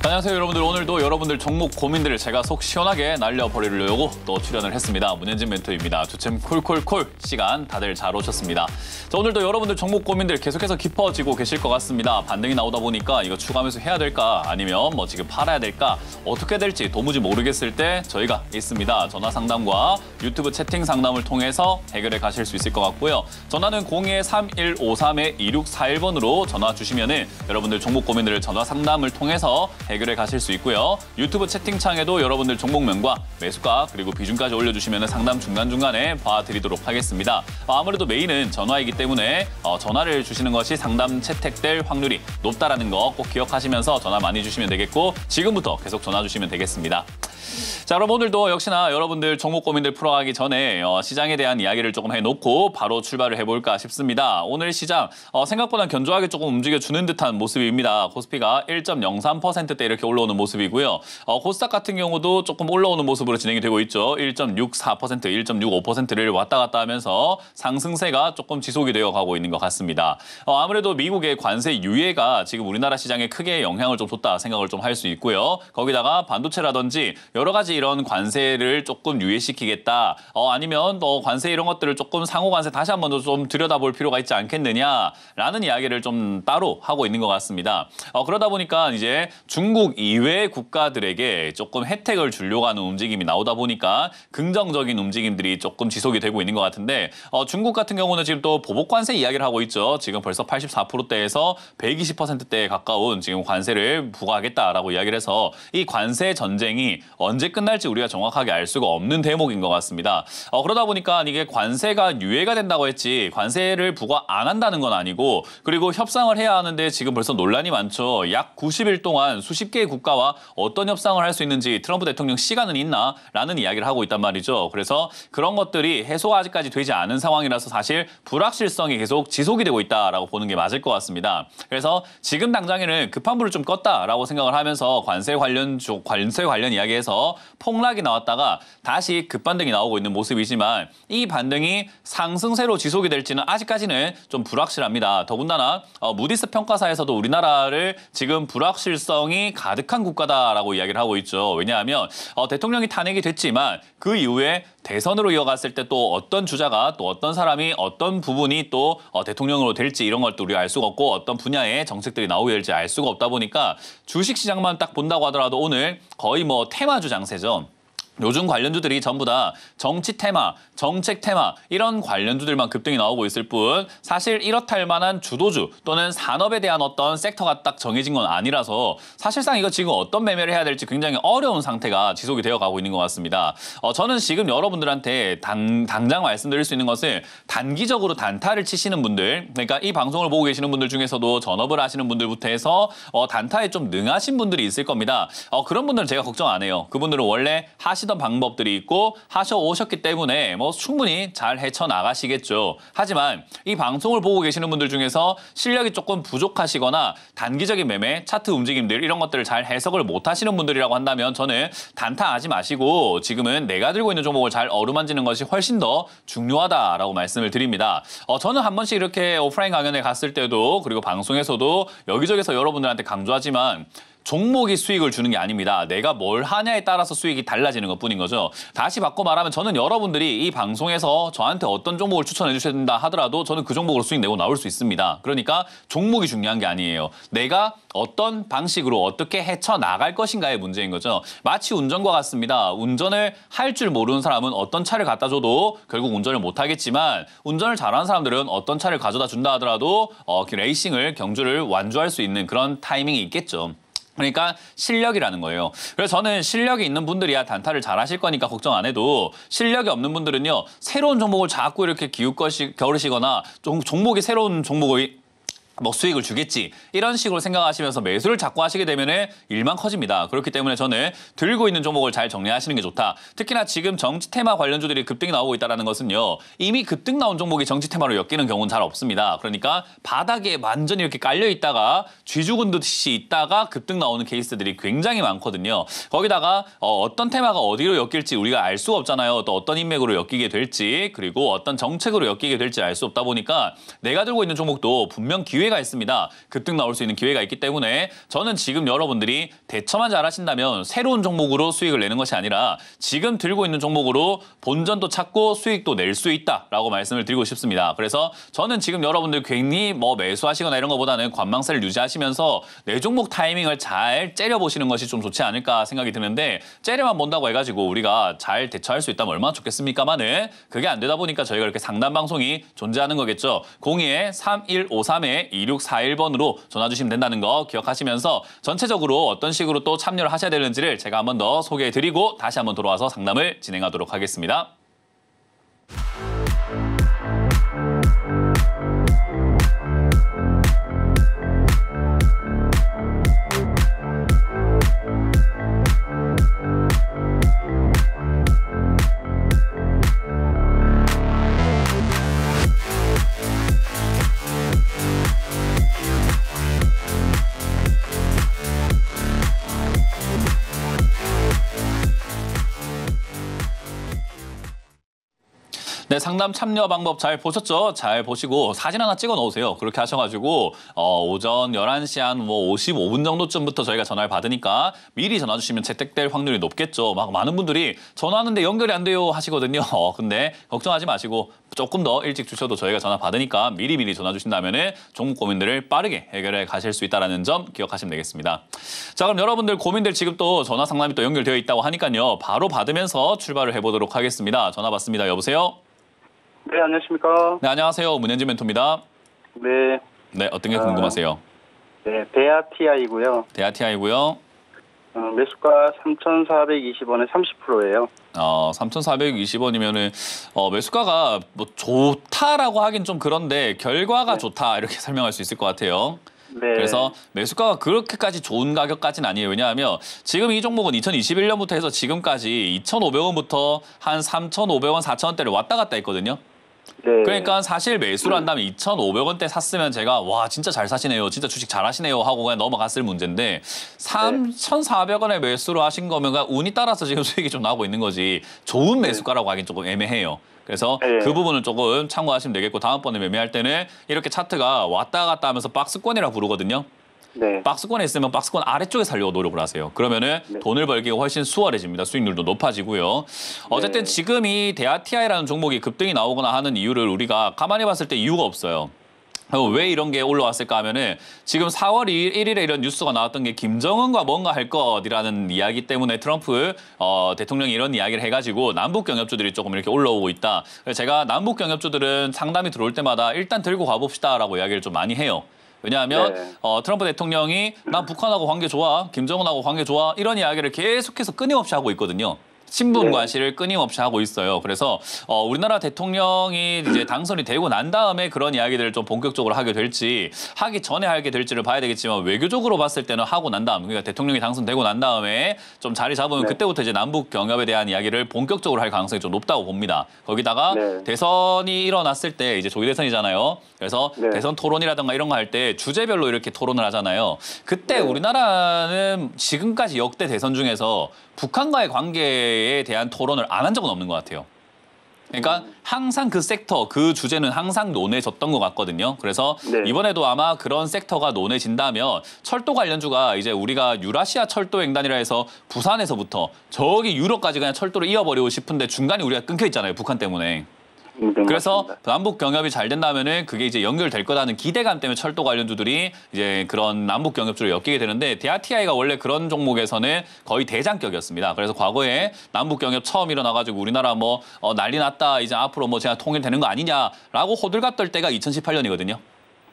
자, 안녕하세요 여러분들. 오늘도 여러분들 종목 고민들을 제가 속 시원하게 날려버리려고 또 출연을 했습니다. 문현진 멘토입니다. 주챔 콜콜콜 시간 다들 잘 오셨습니다. 자, 오늘도 여러분들 종목 고민들 계속해서 깊어지고 계실 것 같습니다. 반등이 나오다 보니까 이거 추가 매수 해야 될까 아니면 뭐 지금 팔아야 될까 어떻게 될지 도무지 모르겠을 때 저희가 있습니다. 전화 상담과 유튜브 채팅 상담을 통해서 해결해 가실 수 있을 것 같고요. 전화는 02-3153-2641번으로 전화 주시면은 여러분들 종목 고민들을 전화 상담을 통해서 해결해 가실 수 있고요. 유튜브 채팅창에도 여러분들 종목명과 매수가 그리고 비중까지 올려주시면 상담 중간중간에 봐드리도록 하겠습니다. 아무래도 메인은 전화이기 때문에 전화를 주시는 것이 상담 채택될 확률이 높다라는 거 꼭 기억하시면서 전화 많이 주시면 되겠고 지금부터 계속 전화 주시면 되겠습니다. 자, 그럼 오늘도 역시나 여러분들 종목 고민들 풀어가기 전에 시장에 대한 이야기를 조금 해놓고 바로 출발을 해볼까 싶습니다. 오늘 시장 생각보다 견조하게 조금 움직여주는 듯한 모습입니다. 코스피가 1.03%대 이렇게 올라오는 모습이고요. 코스닥 같은 경우도 조금 올라오는 모습으로 진행이 되고 있죠. 1.64%, 1.65%를 왔다 갔다 하면서 상승세가 조금 지속이 되어 가고 있는 것 같습니다. 아무래도 미국의 관세 유예가 지금 우리나라 시장에 크게 영향을 좀 줬다 생각을 좀 할 수 있고요. 거기다가 반도체라든지 여러 가지 이런 관세를 조금 유예시키겠다. 아니면 관세 이런 것들을 조금 상호 관세 다시 한번 좀 들여다볼 필요가 있지 않겠느냐라는 이야기를 좀 따로 하고 있는 것 같습니다. 그러다 보니까 이제 중국 이외 국가들에게 조금 혜택을 주려고 하는 움직임이 나오다 보니까 긍정적인 움직임들이 조금 지속이 되고 있는 것 같은데 중국 같은 경우는 지금 또 보복 관세 이야기를 하고 있죠. 지금 벌써 84%대에서 120%대에 가까운 지금 관세를 부과하겠다라고 이야기를 해서 이 관세 전쟁이 언제 끝날지 우리가 정확하게 알 수가 없는 대목인 것 같습니다. 그러다 보니까 이게 관세가 유예가 된다고 했지 관세를 부과 안 한다는 건 아니고 그리고 협상을 해야 하는데 지금 벌써 논란이 많죠. 약 90일 동안 수십 개의 국가와 어떤 협상을 할 수 있는지 트럼프 대통령 시간은 있나? 라는 이야기를 하고 있단 말이죠. 그래서 그런 것들이 해소가 아직까지 되지 않은 상황이라서 사실 불확실성이 계속 지속이 되고 있다라고 보는 게 맞을 것 같습니다. 그래서 지금 당장에는 급한 불을 좀 껐다라고 생각을 하면서 관세 관련 이야기에서 폭락이 나왔다가 다시 급반등이 나오고 있는 모습이지만 이 반등이 상승세로 지속이 될지는 아직까지는 좀 불확실합니다. 더군다나 무디스 평가사에서도 우리나라를 지금 불확실성이 가득한 국가다라고 이야기를 하고 있죠. 왜냐하면 대통령이 탄핵이 됐지만 그 이후에 대선으로 이어갔을 때 또 어떤 주자가 또 어떤 사람이 어떤 부분이 또 대통령으로 될지 이런 걸 또 우리가 알 수가 없고 어떤 분야의 정책들이 나오게 될지 알 수가 없다 보니까 주식시장만 딱 본다고 하더라도 오늘 거의 뭐 테마주 장세죠. 요즘 관련주들이 전부 다 정치 테마, 정책 테마 이런 관련주들만 급등이 나오고 있을 뿐 사실 이렇다 할 만한 주도주 또는 산업에 대한 어떤 섹터가 딱 정해진 건 아니라서 사실상 이거 지금 어떤 매매를 해야 될지 굉장히 어려운 상태가 지속이 되어 가고 있는 것 같습니다. 저는 지금 여러분들한테 당장 말씀드릴 수 있는 것은 단기적으로 단타를 치시는 분들 그러니까 이 방송을 보고 계시는 분들 중에서도 전업을 하시는 분들부터 해서 단타에 좀 능하신 분들이 있을 겁니다. 그런 분들은 제가 걱정 안 해요. 그분들은 원래 하시던 방법들이 있고 하셔오셨기 때문에 뭐 충분히 잘 헤쳐나가시겠죠. 하지만 이 방송을 보고 계시는 분들 중에서 실력이 조금 부족하시거나 단기적인 매매, 차트 움직임들 이런 것들을 잘 해석을 못하시는 분들이라고 한다면 저는 단타하지 마시고 지금은 내가 들고 있는 종목을 잘 어루만지는 것이 훨씬 더 중요하다라고 말씀을 드립니다. 저는 한 번씩 이렇게 오프라인 강연에 갔을 때도 그리고 방송에서도 여기저기서 여러분들한테 강조하지만 종목이 수익을 주는 게 아닙니다. 내가 뭘 하냐에 따라서 수익이 달라지는 것뿐인 거죠. 다시 바꿔 말하면 저는 여러분들이 이 방송에서 저한테 어떤 종목을 추천해 주셔야 된다 하더라도 저는 그 종목으로 수익 내고 나올 수 있습니다. 그러니까 종목이 중요한 게 아니에요. 내가 어떤 방식으로 어떻게 헤쳐나갈 것인가의 문제인 거죠. 마치 운전과 같습니다. 운전을 할 줄 모르는 사람은 어떤 차를 갖다 줘도 결국 운전을 못 하겠지만 운전을 잘하는 사람들은 어떤 차를 가져다 준다 하더라도 레이싱을 경주를 완주할 수 있는 그런 타이밍이 있겠죠. 그러니까 실력이라는 거예요. 그래서 저는 실력이 있는 분들이야 단타를 잘 하실 거니까 걱정 안 해도 실력이 없는 분들은요. 새로운 종목을 자꾸 이렇게 겨루시거나 종목이 새로운 종목을 뭐 수익을 주겠지 이런 식으로 생각하시면서 매수를 자꾸 하시게 되면 일만 커집니다. 그렇기 때문에 저는 들고 있는 종목을 잘 정리하시는 게 좋다. 특히나 지금 정치 테마 관련주들이 급등이 나오고 있다는 것은요. 이미 급등 나온 종목이 정치 테마로 엮이는 경우는 잘 없습니다. 그러니까 바닥에 완전히 이렇게 깔려 있다가 쥐죽은 듯이 있다가 급등 나오는 케이스들이 굉장히 많거든요. 거기다가 어떤 테마가 어디로 엮일지 우리가 알 수가 없잖아요. 또 어떤 인맥으로 엮이게 될지 그리고 어떤 정책으로 엮이게 될지 알 수 없다 보니까 내가 들고 있는 종목도 분명 기회 기회가 있습니다. 급등 나올 수 있는 기회가 있기 때문에 저는 지금 여러분들이 대처만 잘하신다면 새로운 종목으로 수익을 내는 것이 아니라 지금 들고 있는 종목으로 본전도 찾고 수익도 낼 수 있다라고 말씀을 드리고 싶습니다. 그래서 저는 지금 여러분들 괜히 뭐 매수하시거나 이런 것보다는 관망세를 유지하시면서 내 종목 타이밍을 잘 째려보시는 것이 좀 좋지 않을까 생각이 드는데 째려만 본다고 해가지고 우리가 잘 대처할 수 있다면 얼마나 좋겠습니까만은 그게 안 되다 보니까 저희가 이렇게 상담 방송이 존재하는 거겠죠. 02-3153-2641번으로 전화 주시면 된다는 거 기억하시면서 전체적으로 어떤 식으로 또 참여를 하셔야 되는지를 제가 한번 더 소개해드리고 다시 한번 돌아와서 상담을 진행하도록 하겠습니다. 네, 상담 참여 방법 잘 보셨죠? 잘 보시고 사진 하나 찍어 놓으세요. 그렇게 하셔가지고 오전 11시 한 뭐 55분 정도쯤부터 저희가 전화를 받으니까 미리 전화 주시면 채택될 확률이 높겠죠. 막 많은 분들이 전화하는데 연결이 안 돼요 하시거든요. 근데 걱정하지 마시고 조금 더 일찍 주셔도 저희가 전화 받으니까 미리미리 전화 주신다면 종목 고민들을 빠르게 해결해 가실 수 있다는 점 기억하시면 되겠습니다. 자, 그럼 여러분들 고민들 지금 또 전화 상담이 또 연결되어 있다고 하니까요. 바로 받으면서 출발을 해보도록 하겠습니다. 전화 받습니다. 여보세요? 네, 안녕하십니까. 네, 안녕하세요. 문현진 멘토입니다. 네. 네, 어떤 게 궁금하세요? 네, 대하TI고요. 대하TI고요. 매수가 3,420원에 30%예요. 3,420원이면은 매수가가 뭐 좋다라고 하긴 좀 그런데 결과가 네. 좋다 이렇게 설명할 수 있을 것 같아요. 네. 그래서 매수가가 그렇게까지 좋은 가격까지는 아니에요. 왜냐하면 지금 이 종목은 2021년부터 해서 지금까지 2,500원부터 한 3,500원, 4,000원대를 왔다 갔다 했거든요. 네. 그러니까 사실 매수를 한다면 2,500원대 샀으면 제가 와 진짜 잘 사시네요. 진짜 주식 잘하시네요 하고 그냥 넘어갔을 문제인데 3,400원에 매수를 하신 거면 운이 따라서 지금 수익이 좀 나오고 있는 거지 좋은 매수가라고 하긴 조금 애매해요. 그래서 네. 그 부분은 조금 참고하시면 되겠고 다음번에 매매할 때는 이렇게 차트가 왔다 갔다 하면서 박스권이라 부르거든요. 네. 박스권에 있으면 박스권 아래쪽에 살려고 노력을 하세요. 그러면은 네. 돈을 벌기가 훨씬 수월해집니다. 수익률도 높아지고요. 어쨌든 네. 지금 이 대하TI라는 종목이 급등이 나오거나 하는 이유를 우리가 가만히 봤을 때 이유가 없어요. 왜 이런 게 올라왔을까 하면은 지금 4월 1일에 이런 뉴스가 나왔던 게 김정은과 뭔가 할 것이라는 이야기 때문에 트럼프 대통령이 이런 이야기를 해가지고 남북 경협주들이 조금 이렇게 올라오고 있다. 그래서 제가 남북 경협주들은 상담이 들어올 때마다 일단 들고 가봅시다라고 이야기를 좀 많이 해요. 왜냐하면 네. 트럼프 대통령이 난 북한하고 관계 좋아, 김정은하고 관계 좋아 이런 이야기를 계속해서 끊임없이 하고 있거든요. 친분 네. 과시를 끊임없이 하고 있어요. 그래서 우리나라 대통령이 이제 당선이 되고 난 다음에 그런 이야기들을 좀 본격적으로 하게 될지 하기 전에 하게 될지를 봐야 되겠지만 외교적으로 봤을 때는 하고 난 다음 그러니까 대통령이 당선되고 난 다음에 좀 자리 잡으면 네. 그때부터 이제 남북 경협에 대한 이야기를 본격적으로 할 가능성이 좀 높다고 봅니다. 거기다가 네. 대선이 일어났을 때 이제 조기 대선이잖아요. 그래서 네. 대선 토론이라든가 이런 거 할 때 주제별로 이렇게 토론을 하잖아요. 그때 네. 우리나라는 지금까지 역대 대선 중에서 북한과의 관계에 대한 토론을 안 한 적은 없는 것 같아요. 그러니까 항상 그 섹터, 그 주제는 항상 논해졌던 것 같거든요. 그래서 네. 이번에도 아마 그런 섹터가 논해진다면 철도 관련주가 이제 우리가 유라시아 철도 횡단이라 해서 부산에서부터 저기 유럽까지 그냥 철도를 이어버리고 싶은데 중간에 우리가 끊겨 있잖아요. 북한 때문에. 네, 그래서 맞습니다. 남북 경협이 잘 된다면은 그게 이제 연결될 거라는 기대감 때문에 철도 관련주들이 이제 그런 남북 경협주를 엮이게 되는데 대하TI가 원래 그런 종목에서는 거의 대장격이었습니다. 그래서 과거에 남북 경협 처음 일어나가지고 우리나라 뭐 난리 났다 이제 앞으로 뭐 제가 통일되는 거 아니냐라고 호들갑 떨 때가 2018년이거든요.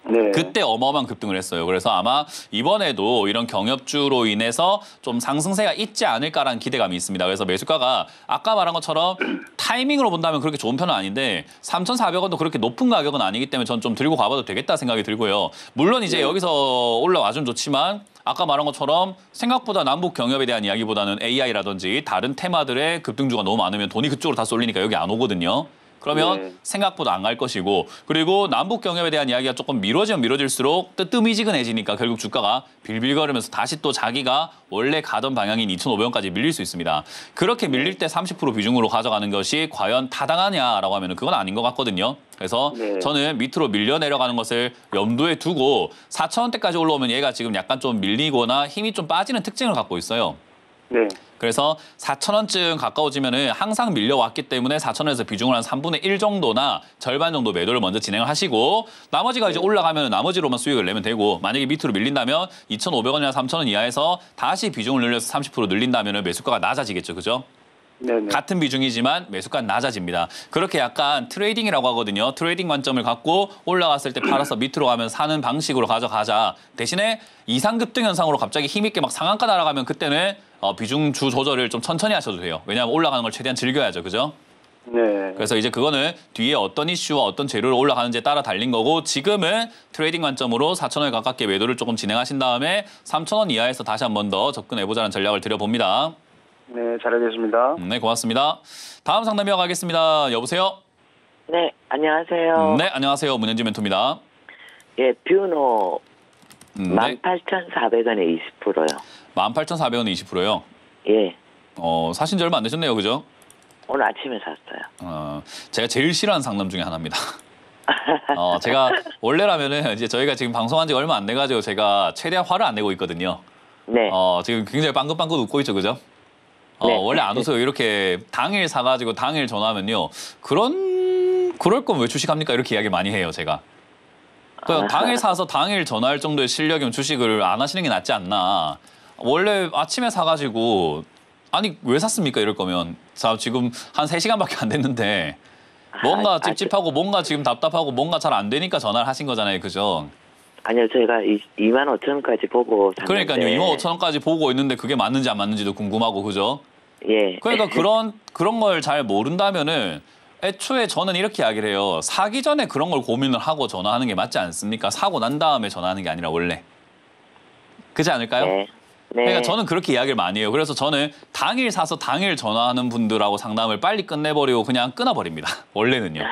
네. 그때 어마어마한 급등을 했어요. 그래서 아마 이번에도 이런 경협주로 인해서 좀 상승세가 있지 않을까라는 기대감이 있습니다. 그래서 매수가가 아까 말한 것처럼 타이밍으로 본다면 그렇게 좋은 편은 아닌데 3,400원도 그렇게 높은 가격은 아니기 때문에 전 좀 들고 가봐도 되겠다 생각이 들고요. 물론 이제 네. 여기서 올라와주면 좋지만 아까 말한 것처럼 생각보다 남북 경협에 대한 이야기보다는 AI라든지 다른 테마들의 급등주가 너무 많으면 돈이 그쪽으로 다 쏠리니까 여기 안 오거든요. 그러면 네. 생각보다 안 갈 것이고 그리고 남북 경협에 대한 이야기가 조금 미뤄지면 미뤄질수록 뜨뜨미지근해지니까 결국 주가가 빌빌거리면서 다시 또 자기가 원래 가던 방향인 2,500원까지 밀릴 수 있습니다. 그렇게 밀릴 때 30% 비중으로 가져가는 것이 과연 타당하냐라고 하면 그건 아닌 것 같거든요. 그래서 네. 저는 밑으로 밀려 내려가는 것을 염두에 두고 4,000원대까지 올라오면 얘가 지금 약간 좀 밀리거나 힘이 좀 빠지는 특징을 갖고 있어요. 네. 그래서 4,000원쯤 가까워지면은 항상 밀려왔기 때문에 4,000원에서 비중을 한 3분의 1 정도나 절반 정도 매도를 먼저 진행을 하시고 나머지가 이제 올라가면 나머지로만 수익을 내면 되고 만약에 밑으로 밀린다면 2,500원이나 3,000원 이하에서 다시 비중을 늘려서 30% 늘린다면 매수가가 낮아지겠죠. 그죠? 네네. 같은 비중이지만 매수가는 낮아집니다. 그렇게 약간 트레이딩이라고 하거든요. 트레이딩 관점을 갖고 올라갔을 때 팔아서 밑으로 가면 사는 방식으로 가져가자. 대신에 이상급등 현상으로 갑자기 힘있게 막 상한가 날아가면 그때는 비중 주 조절을 좀 천천히 하셔도 돼요. 왜냐하면 올라가는 걸 최대한 즐겨야죠. 그죠? 네. 그래서 이제 그거는 뒤에 어떤 이슈와 어떤 재료로 올라가는지에 따라 달린 거고 지금은 트레이딩 관점으로 4,000원에 가깝게 매도를 조금 진행하신 다음에 3,000원 이하에서 다시 한 번 더 접근해보자는 전략을 드려봅니다. 네, 잘하겠습니다. 네, 고맙습니다. 다음 상담 이어가겠습니다. 여보세요? 네, 안녕하세요. 네, 안녕하세요. 문현지 멘토입니다. 예, 뷰노 네, 18,400원에 20%요. 18,400원에 20%요. 예, 사신 지 얼마 안 되셨네요. 그죠? 오늘 아침에 샀어요. 제가 제일 싫어하는 상담 중에 하나입니다. 제가 원래라면은 이제 저희가 지금 방송한 지 얼마 안 돼가지고 제가 최대한 화를 안 내고 있거든요. 네, 지금 굉장히 빵긋빵긋 웃고 있죠. 그죠? 네. 원래 안 웃어요. 이렇게 당일 사가지고 당일 전화하면요. 그럴 거면 왜 주식합니까? 이렇게 이야기 많이 해요, 제가. 그냥 당일 사서 당일 전화할 정도의 실력이면 주식을 안 하시는 게 낫지 않나. 원래 아침에 사가지고 아니 왜 샀습니까? 이럴 거면 자 지금 한 3시간밖에 안 됐는데 뭔가 찝찝하고 뭔가 지금 답답하고 뭔가 잘 안 되니까 전화를 하신 거잖아요. 그죠? 아니요, 저희가 25,000원까지 보고 샀는데. 그러니까요. 25,000원까지 보고 있는데 그게 맞는지 안 맞는지도 궁금하고 그죠? 예. 그러니까 그런 걸 잘 모른다면은 애초에 저는 이렇게 이야기를 해요. 사기 전에 그런 걸 고민을 하고 전화하는 게 맞지 않습니까? 사고 난 다음에 전화하는 게 아니라 원래. 그렇지 않을까요? 네. 네. 그러니까 저는 그렇게 이야기를 많이 해요. 그래서 저는 당일 사서 당일 전화하는 분들하고 상담을 빨리 끝내버리고 그냥 끊어버립니다. 원래는요.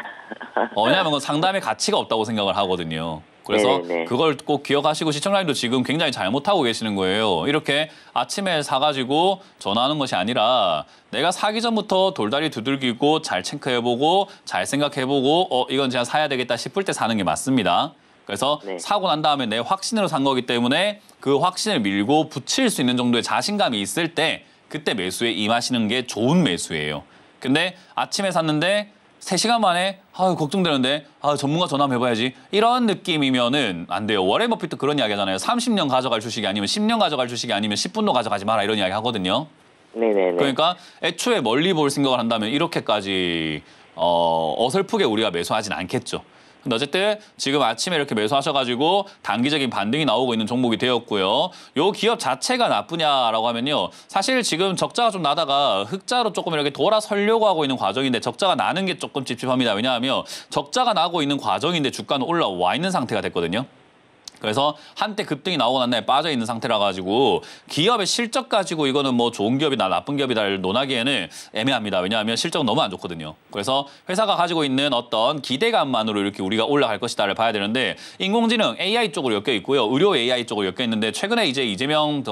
왜냐하면 그건 상담의 가치가 없다고 생각을 하거든요. 그래서 네네. 그걸 꼭 기억하시고 시청자님도 지금 굉장히 잘못하고 계시는 거예요. 이렇게 아침에 사가지고 전화하는 것이 아니라 내가 사기 전부터 돌다리 두들기고 잘 체크해보고 잘 생각해보고 이건 제가 사야 되겠다 싶을 때 사는 게 맞습니다. 그래서 네. 사고 난 다음에 내 확신으로 산 거기 때문에 그 확신을 밀고 붙일 수 있는 정도의 자신감이 있을 때 그때 매수에 임하시는 게 좋은 매수예요. 근데 아침에 샀는데 3시간 만에 걱정되는데 전문가 전화 한번 해봐야지 이런 느낌이면은 안 돼요. 워렌 버핏도 그런 이야기 하잖아요. 30년 가져갈 주식이 아니면 10년 가져갈 주식이 아니면 10분도 가져가지 마라 이런 이야기 하거든요. 네네네. 그러니까 애초에 멀리 볼 생각을 한다면 이렇게까지 어설프게 우리가 매수하진 않겠죠. 근데 어쨌든 지금 아침에 이렇게 매수하셔가지고 단기적인 반등이 나오고 있는 종목이 되었고요. 요 기업 자체가 나쁘냐라고 하면요. 사실 지금 적자가 좀 나다가 흑자로 조금 이렇게 돌아서려고 하고 있는 과정인데 적자가 나는 게 조금 찝찝합니다. 왜냐하면 적자가 나고 있는 과정인데 주가는 올라와 있는 상태가 됐거든요. 그래서 한때 급등이 나오고 난 다음에 빠져 있는 상태라 가지고 기업의 실적 가지고 이거는 뭐 좋은 기업이다 나쁜 기업이다를 논하기에는 애매합니다. 왜냐하면 실적은 너무 안 좋거든요. 그래서 회사가 가지고 있는 어떤 기대감만으로 이렇게 우리가 올라갈 것이다를 봐야 되는데 인공지능 AI 쪽으로 엮여 있고요. 의료 AI 쪽으로 엮여 있는데 최근에 이제 이재명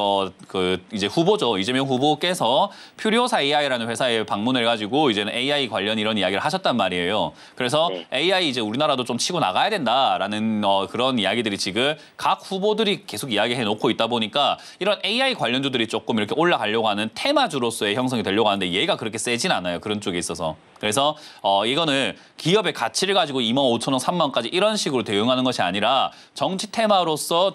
이제 후보죠. 이재명 후보께서 퓨리오사 AI라는 회사에 방문을 가지고 이제는 AI 관련 이런 이야기를 하셨단 말이에요. 그래서 네. AI 이제 우리나라도 좀 치고 나가야 된다라는 그런 이야기들이 지금 각 후보들이 계속 이야기해 놓고 있다 보니까 이런 AI 관련주들이 조금 이렇게 올라가려고 하는 테마주로서의 형성이 되려고 하는데 얘가 그렇게 세진 않아요. 그런 쪽에 있어서. 그래서 이거는 기업의 가치를 가지고 25,000원, 3만원까지 이런 식으로 대응하는 것이 아니라 정책 테마로서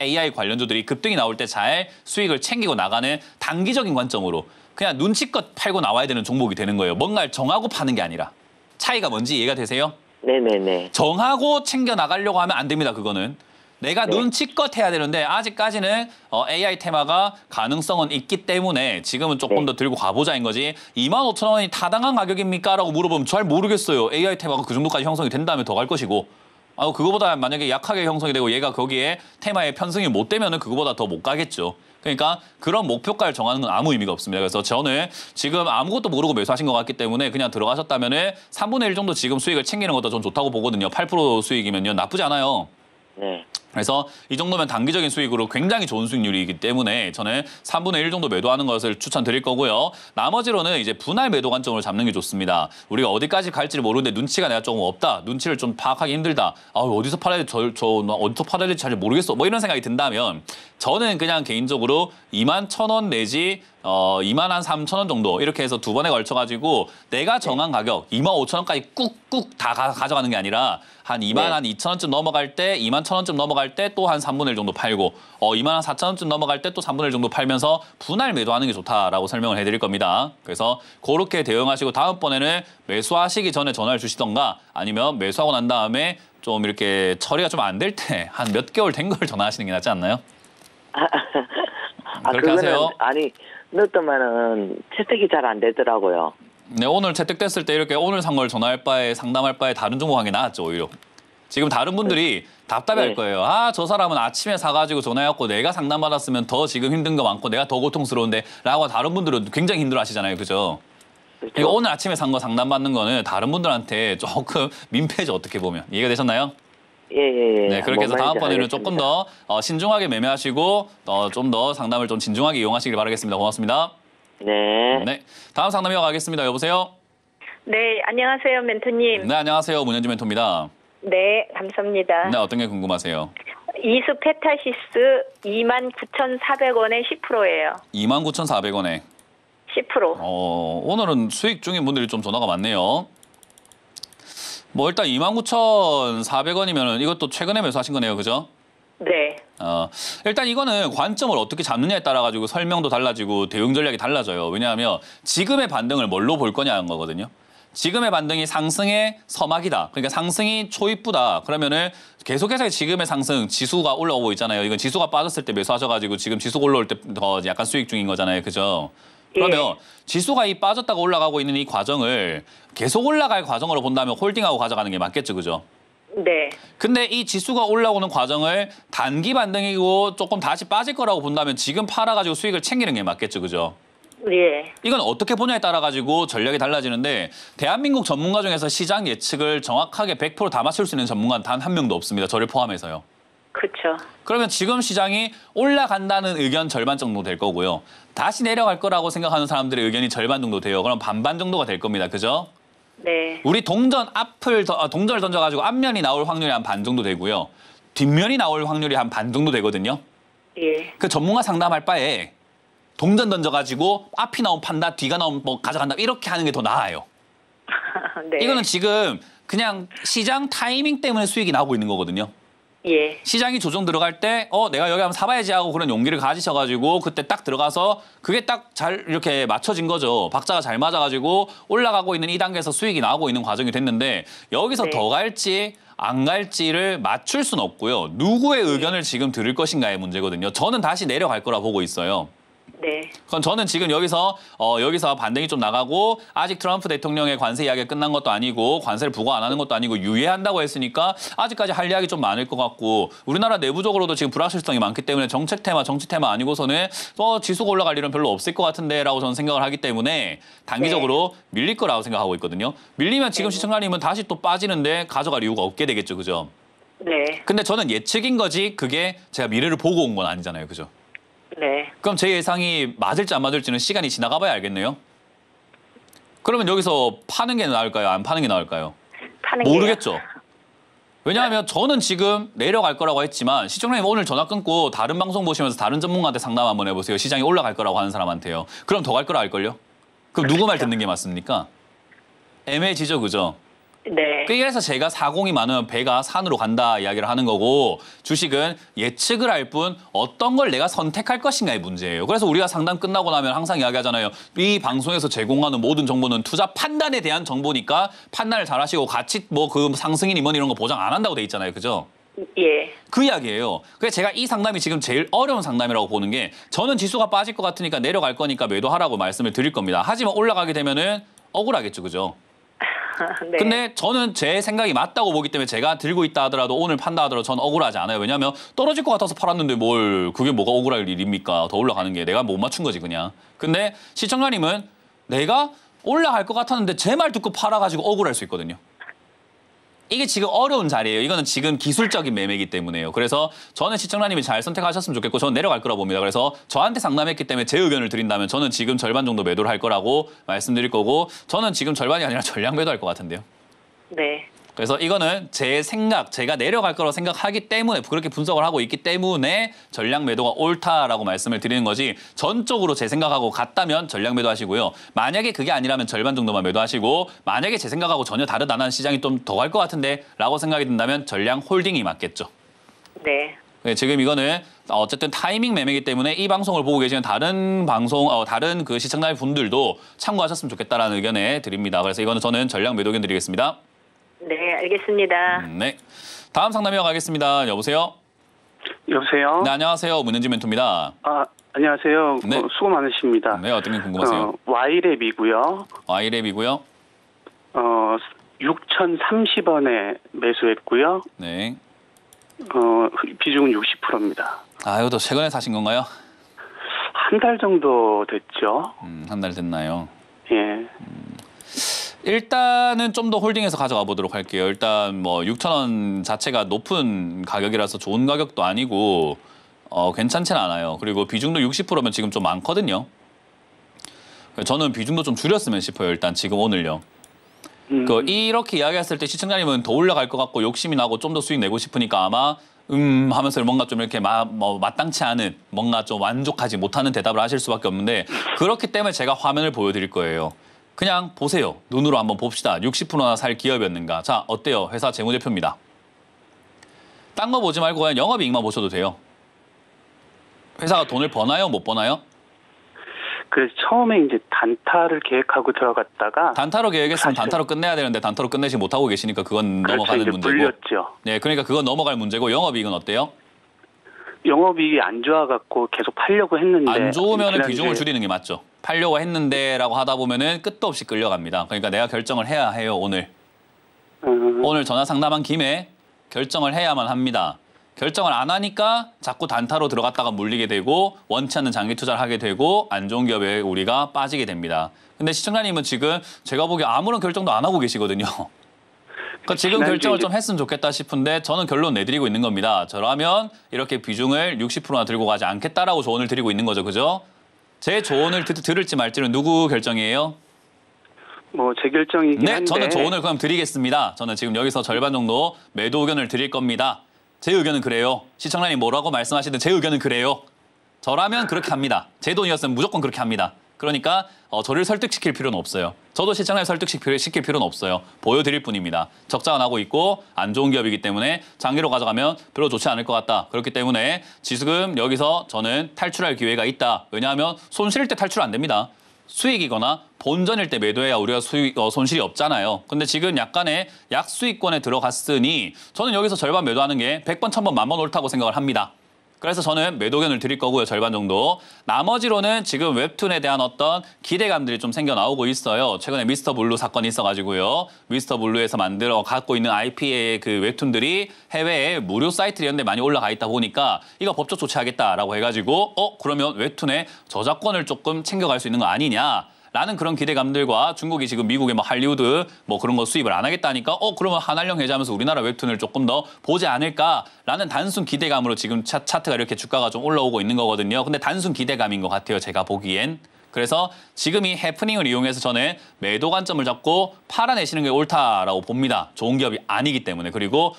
AI 관련주들이 급등이 나올 때 잘 수익을 챙기고 나가는 단기적인 관점으로 그냥 눈치껏 팔고 나와야 되는 종목이 되는 거예요. 뭔가를 정하고 파는 게 아니라. 차이가 뭔지 이해가 되세요? 네네네. 정하고 챙겨 나가려고 하면 안 됩니다. 그거는. 내가 네. 눈치껏 해야 되는데 아직까지는 AI 테마가 가능성은 있기 때문에 지금은 조금 네. 더 들고 가보자인 거지 25,000원이 타당한 가격입니까? 라고 물어보면 잘 모르겠어요. AI 테마가 그 정도까지 형성이 된다면 더 갈 것이고 그거보다 만약에 약하게 형성이 되고 얘가 거기에 테마에 편승이 못 되면은 그거보다 더 못 가겠죠. 그러니까 그런 목표가를 정하는 건 아무 의미가 없습니다. 그래서 저는 지금 아무것도 모르고 매수하신 것 같기 때문에 그냥 들어가셨다면은 3분의 1 정도 지금 수익을 챙기는 것도 좀 좋다고 보거든요. 8% 수익이면요. 나쁘지 않아요. 네. 그래서 이 정도면 단기적인 수익으로 굉장히 좋은 수익률이기 때문에 저는 3분의 1 정도 매도하는 것을 추천드릴 거고요. 나머지로는 이제 분할 매도 관점으로 잡는 게 좋습니다. 우리가 어디까지 갈지를 모르는데 눈치가 내가 조금 없다. 눈치를 좀 파악하기 힘들다. 아, 어디서 팔아야 될지 나 어디서 팔아야 될지 잘 모르겠어. 뭐 이런 생각이 든다면 저는 그냥 개인적으로 21,000원 내지 23,000원 정도 이렇게 해서 두 번에 걸쳐가지고 내가 정한 가격 25,000원까지 꾹꾹 다 가져가는 게 아니라 한 22,000원쯤 넘어갈 때 21,000원쯤 넘어갈 때 또 한 3분의 1 정도 팔고 24,000원쯤 넘어갈 때 또 3분의 1 정도 팔면서 분할 매도하는 게 좋다라고 설명을 해드릴 겁니다. 그래서 그렇게 대응하시고 다음번에는 매수하시기 전에 전화를 주시던가 아니면 매수하고 난 다음에 좀 이렇게 처리가 좀 안 될 때 한 몇 개월 된 걸 전화하시는 게 낫지 않나요? 그렇게 하세요. 아니, 넣었더만은 채택이 잘 안 되더라고요. 네, 오늘 채택됐을 때 이렇게 오늘 산 걸 전화할 바에 상담할 바에 다른 종목 한 게 나았죠, 오히려. 지금 다른 분들이 답답해할 네. 거예요. 아, 저 사람은 아침에 사가지고 전화해갖고 내가 상담받았으면 더 지금 힘든 거 많고 내가 더 고통스러운데 라고 다른 분들은 굉장히 힘들어하시잖아요, 그죠? 그렇죠? 그러니까 오늘 아침에 산 거 상담받는 거는 다른 분들한테 조금 민폐죠, 어떻게 보면. 이해가 되셨나요? 예. 네, 그렇게 해서 뭔 말인지 다음번에는 조금 알겠습니다. 더 신중하게 매매하시고 좀 더 상담을 좀 진중하게 이용하시길 바라겠습니다. 고맙습니다. 네. 네, 다음 상담 이어가겠습니다. 여보세요? 네, 안녕하세요, 멘토님. 네, 안녕하세요. 문현주 멘토입니다. 네, 감사합니다. 네, 어떤 게 궁금하세요? 이수 페타시스 29,400원에 10%예요. 29,400원에. 10%. 오늘은 수익 중인 분들이 좀 전화가 많네요. 뭐 일단 29,400원이면 이것도 최근에 매수하신 거네요. 그죠? 네. 일단 이거는 관점을 어떻게 잡느냐에 따라 가지고 설명도 달라지고 대응 전략이 달라져요. 왜냐하면 지금의 반등을 뭘로 볼 거냐는 거거든요. 지금의 반등이 상승의 서막이다. 그러니까 상승이 초입부다. 그러면은 계속해서 지금의 상승 지수가 올라오고 있잖아요. 이건 지수가 빠졌을 때 매수하셔가지고 지금 지수가 올라올 때 더 약간 수익 중인 거잖아요. 그죠? 그러면 지수가 이 빠졌다가 올라가고 있는 이 과정을 계속 올라갈 과정으로 본다면 홀딩하고 가져가는 게 맞겠죠. 그죠? 네. 근데 이 지수가 올라오는 과정을 단기 반등이고 조금 다시 빠질 거라고 본다면 지금 팔아가지고 수익을 챙기는 게 맞겠죠. 그죠? 예. 이건 어떻게 보냐에 따라 가지고 전략이 달라지는데 대한민국 전문가 중에서 시장 예측을 정확하게 100%다 맞출 수 있는 전문가는 단 한 명도 없습니다. 저를 포함해서요. 그렇죠. 그러면 지금 시장이 올라간다는 의견 절반 정도 될 거고요. 다시 내려갈 거라고 생각하는 사람들의 의견이 절반 정도 돼요. 그럼 반반 정도가 될 겁니다. 그죠? 네. 우리 동전을 던져가지고 앞면이 나올 확률이 한 반 정도 되고요. 뒷면이 나올 확률이 한 반 정도 되거든요. 예. 그 전문가 상담할 바에 동전 던져가지고 앞이 나오면 판다, 뒤가 나오면 뭐 가져간다 이렇게 하는 게 더 나아요. 네. 이거는 지금 그냥 시장 타이밍 때문에 수익이 나오고 있는 거거든요. 예. 시장이 조정 들어갈 때 내가 여기 한번 사봐야지 하고 그런 용기를 가지셔가지고 그때 딱 들어가서 그게 딱 잘 이렇게 맞춰진 거죠. 박자가 잘 맞아가지고 올라가고 있는 이 단계에서 수익이 나오고 있는 과정이 됐는데 여기서 네. 더 갈지 안 갈지를 맞출 수는 없고요. 누구의 의견을 지금 들을 것인가의 문제거든요. 저는 다시 내려갈 거라 보고 있어요. 네. 그럼 저는 지금 여기서 반등이 좀 나가고 아직 트럼프 대통령의 관세 이야기가 끝난 것도 아니고 관세를 부과 안 하는 것도 아니고 유예한다고 했으니까 아직까지 할 이야기 좀 많을 것 같고 우리나라 내부적으로도 지금 불확실성이 많기 때문에 정책 테마, 정치 테마 아니고서는 지수가 올라갈 일은 별로 없을 것 같은데라고 저는 생각을 하기 때문에 단기적으로 밀릴 거라고 생각하고 있거든요. 밀리면 지금 시청자님은 다시 또 빠지는데 가져갈 이유가 없게 되겠죠. 그죠? 네. 근데 저는 예측인 거지 그게 제가 미래를 보고 온 건 아니잖아요. 그죠? 네. 그럼 제 예상이 맞을지 안 맞을지는 시간이 지나가 봐야 알겠네요. 그러면 여기서 파는 게 나을까요? 안 파는 게 나을까요? 파는 게요? 모르겠죠. 왜냐하면 저는 지금 내려갈 거라고 했지만 시청자님 오늘 전화 끊고 다른 방송 보시면서 다른 전문가한테 상담 한번 해보세요. 시장이 올라갈 거라고 하는 사람한테요. 그럼 더 갈 거라 알걸요? 그럼 누구 말 듣는 게 맞습니까? 애매해지죠, 그죠? 네. 그래서 제가 사공이 많으면 배가 산으로 간다 이야기를 하는 거고 주식은 예측을 할 뿐 어떤 걸 내가 선택할 것인가의 문제예요. 그래서 우리가 상담 끝나고 나면 항상 이야기하잖아요. 이 방송에서 제공하는 모든 정보는 투자 판단에 대한 정보니까 판단을 잘 하시고 같이 뭐 그 상승이니 뭐니 이런 거 보장 안 한다고 돼 있잖아요. 그죠? 예. 그 이야기예요. 그래서 제가 이 상담이 지금 제일 어려운 상담이라고 보는 게 저는 지수가 빠질 것 같으니까 내려갈 거니까 매도하라고 말씀을 드릴 겁니다. 하지만 올라가게 되면은 억울하겠죠. 그죠? 네. 근데 저는 제 생각이 맞다고 보기 때문에 제가 들고 있다 하더라도 오늘 판다 하더라도 저는 억울하지 않아요. 왜냐하면 떨어질 것 같아서 팔았는데 뭘 그게 뭐가 억울할 일입니까? 더 올라가는 게 내가 못 맞춘 거지 그냥. 근데 시청자님은 내가 올라갈 것 같았는데 제 말 듣고 팔아가지고 억울할 수 있거든요. 이게 지금 어려운 자리예요. 이거는 지금 기술적인 매매이기 때문에요. 그래서 저는 시청자님이 잘 선택하셨으면 좋겠고 저는 내려갈 거라 봅니다. 그래서 저한테 상담했기 때문에 제 의견을 드린다면 저는 지금 절반 정도 매도를 할 거라고 말씀드릴 거고 저는 지금 절반이 아니라 전량 매도할 것 같은데요. 네. 그래서 이거는 제 생각, 제가 내려갈 거라고 생각하기 때문에 그렇게 분석을 하고 있기 때문에 전량 매도가 옳다라고 말씀을 드리는 거지 전적으로 제 생각하고 같다면 전량 매도하시고요. 만약에 그게 아니라면 절반 정도만 매도하시고 만약에 제 생각하고 전혀 다르다는 시장이 좀 더 갈 것 같은데 라고 생각이 든다면 전량 홀딩이 맞겠죠. 네. 네, 지금 이거는 어쨌든 타이밍 매매이기 때문에 이 방송을 보고 계시는 다른 다른 그 시청자 분들도 참고하셨으면 좋겠다라는 의견에 드립니다. 그래서 이거는 저는 전량 매도 의견 드리겠습니다. 네, 알겠습니다. 네. 다음 상담 이어가겠습니다. 여보세요? 여보세요? 네, 안녕하세요. 문현지 멘토입니다. 안녕하세요. 네. 수고 많으십니다. 네, 어떤 게 궁금하세요? Y랩이고요. Y랩이고요. 6,030원에 매수했고요. 네. 비중은 60%입니다. 아, 이것도 최근에 사신 건가요? 한 달 정도 됐죠. 한 달 됐나요? 예. 일단은 좀 더 홀딩해서 가져가 보도록 할게요. 일단 뭐 6,000원 자체가 높은 가격이라서 좋은 가격도 아니고 괜찮진 않아요. 그리고 비중도 60%면 지금 좀 많거든요. 저는 비중도 좀 줄였으면 싶어요. 일단 지금 오늘요. 이렇게 이야기했을 때 시청자님은 더 올라갈 것 같고 욕심이 나고 좀 더 수익 내고 싶으니까 아마 하면서 뭔가 좀 이렇게 마땅치 않은 뭔가 좀 만족하지 못하는 대답을 하실 수밖에 없는데 그렇기 때문에 제가 화면을 보여드릴 거예요. 그냥 보세요. 눈으로 한번 봅시다. 60%나 살 기업이었는가. 자, 어때요? 회사 재무제표입니다. 딴 거 보지 말고 그냥 영업이익만 보셔도 돼요. 회사가 돈을 버나요? 못 버나요? 그래서 처음에 이제 단타를 계획하고 들어갔다가 단타로 계획했으면 단타로 끝내야 되는데 단타로 끝내지 못하고 계시니까 그건 그렇죠, 넘어가는 이제 문제고. 물렸죠. 네, 그러니까 그건 넘어갈 문제고 영업이익은 어때요? 영업이익이 안 좋아갖고 계속 팔려고 했는데 안 좋으면 지난주에- 비중을 줄이는 게 맞죠. 팔려고 했는데라고 하다 보면은 끝도 없이 끌려갑니다. 그러니까 내가 결정을 해야 해요, 오늘. 오늘 전화 상담한 김에 결정을 해야만 합니다. 결정을 안 하니까 자꾸 단타로 들어갔다가 물리게 되고 원치 않는 장기 투자를 하게 되고 안 좋은 기업에 우리가 빠지게 됩니다. 근데 시청자님은 지금 제가 보기에 아무런 결정도 안 하고 계시거든요. 그러니까 지금 결정을 좀 했으면 좋겠다 싶은데 저는 결론 내드리고 있는 겁니다. 저라면 이렇게 비중을 60%나 들고 가지 않겠다라고 조언을 드리고 있는 거죠. 그죠? 제 조언을 들을지 말지는 누구 결정이에요? 뭐 제 결정이긴 네, 한데 저는 조언을 그럼 드리겠습니다. 저는 지금 여기서 절반 정도 매도 의견을 드릴 겁니다. 제 의견은 그래요. 시청자님 뭐라고 말씀하시든 제 의견은 그래요. 저라면 그렇게 합니다. 제 돈이었으면 무조건 그렇게 합니다. 그러니까 저를 설득시킬 필요는 없어요. 저도 시청자를 설득시킬 필요는 없어요. 보여드릴 뿐입니다. 적자가 나고 있고 안 좋은 기업이기 때문에 장기로 가져가면 별로 좋지 않을 것 같다. 그렇기 때문에 지금 여기서 저는 탈출할 기회가 있다. 왜냐하면 손실일 때 탈출 안 됩니다. 수익이거나 본전일 때 매도해야 우리가 손실이 없잖아요. 근데 지금 약간의 약수익권에 들어갔으니 저는 여기서 절반 매도하는 게 100번, 1000번, 만번 옳다고 생각을 합니다. 그래서 저는 매도 의견을 드릴 거고요. 절반 정도. 나머지로는 지금 웹툰에 대한 어떤 기대감들이 좀 생겨 나오고 있어요. 최근에 미스터 블루 사건이 있어가지고요. 미스터 블루에서 갖고 있는 IP의 그 웹툰들이 해외에 무료 사이트 이런 데 많이 올라가 있다 보니까 이거 법적 조치하겠다라고 해가지고 그러면 웹툰의 저작권을 조금 챙겨갈 수 있는 거 아니냐. 라는 그런 기대감들과 중국이 지금 미국의 할리우드 그런 거 수입을 안 하겠다니까 그러면 한한령 해제하면서 우리나라 웹툰을 조금 더 보지 않을까라는 단순 기대감으로 지금 차트가 이렇게 주가가 좀 올라오고 있는 거거든요. 근데 단순 기대감인 것 같아요. 제가 보기엔. 그래서 지금 이 해프닝을 이용해서 저는 매도 관점을 잡고 팔아내시는 게 옳다라고 봅니다. 좋은 기업이 아니기 때문에. 그리고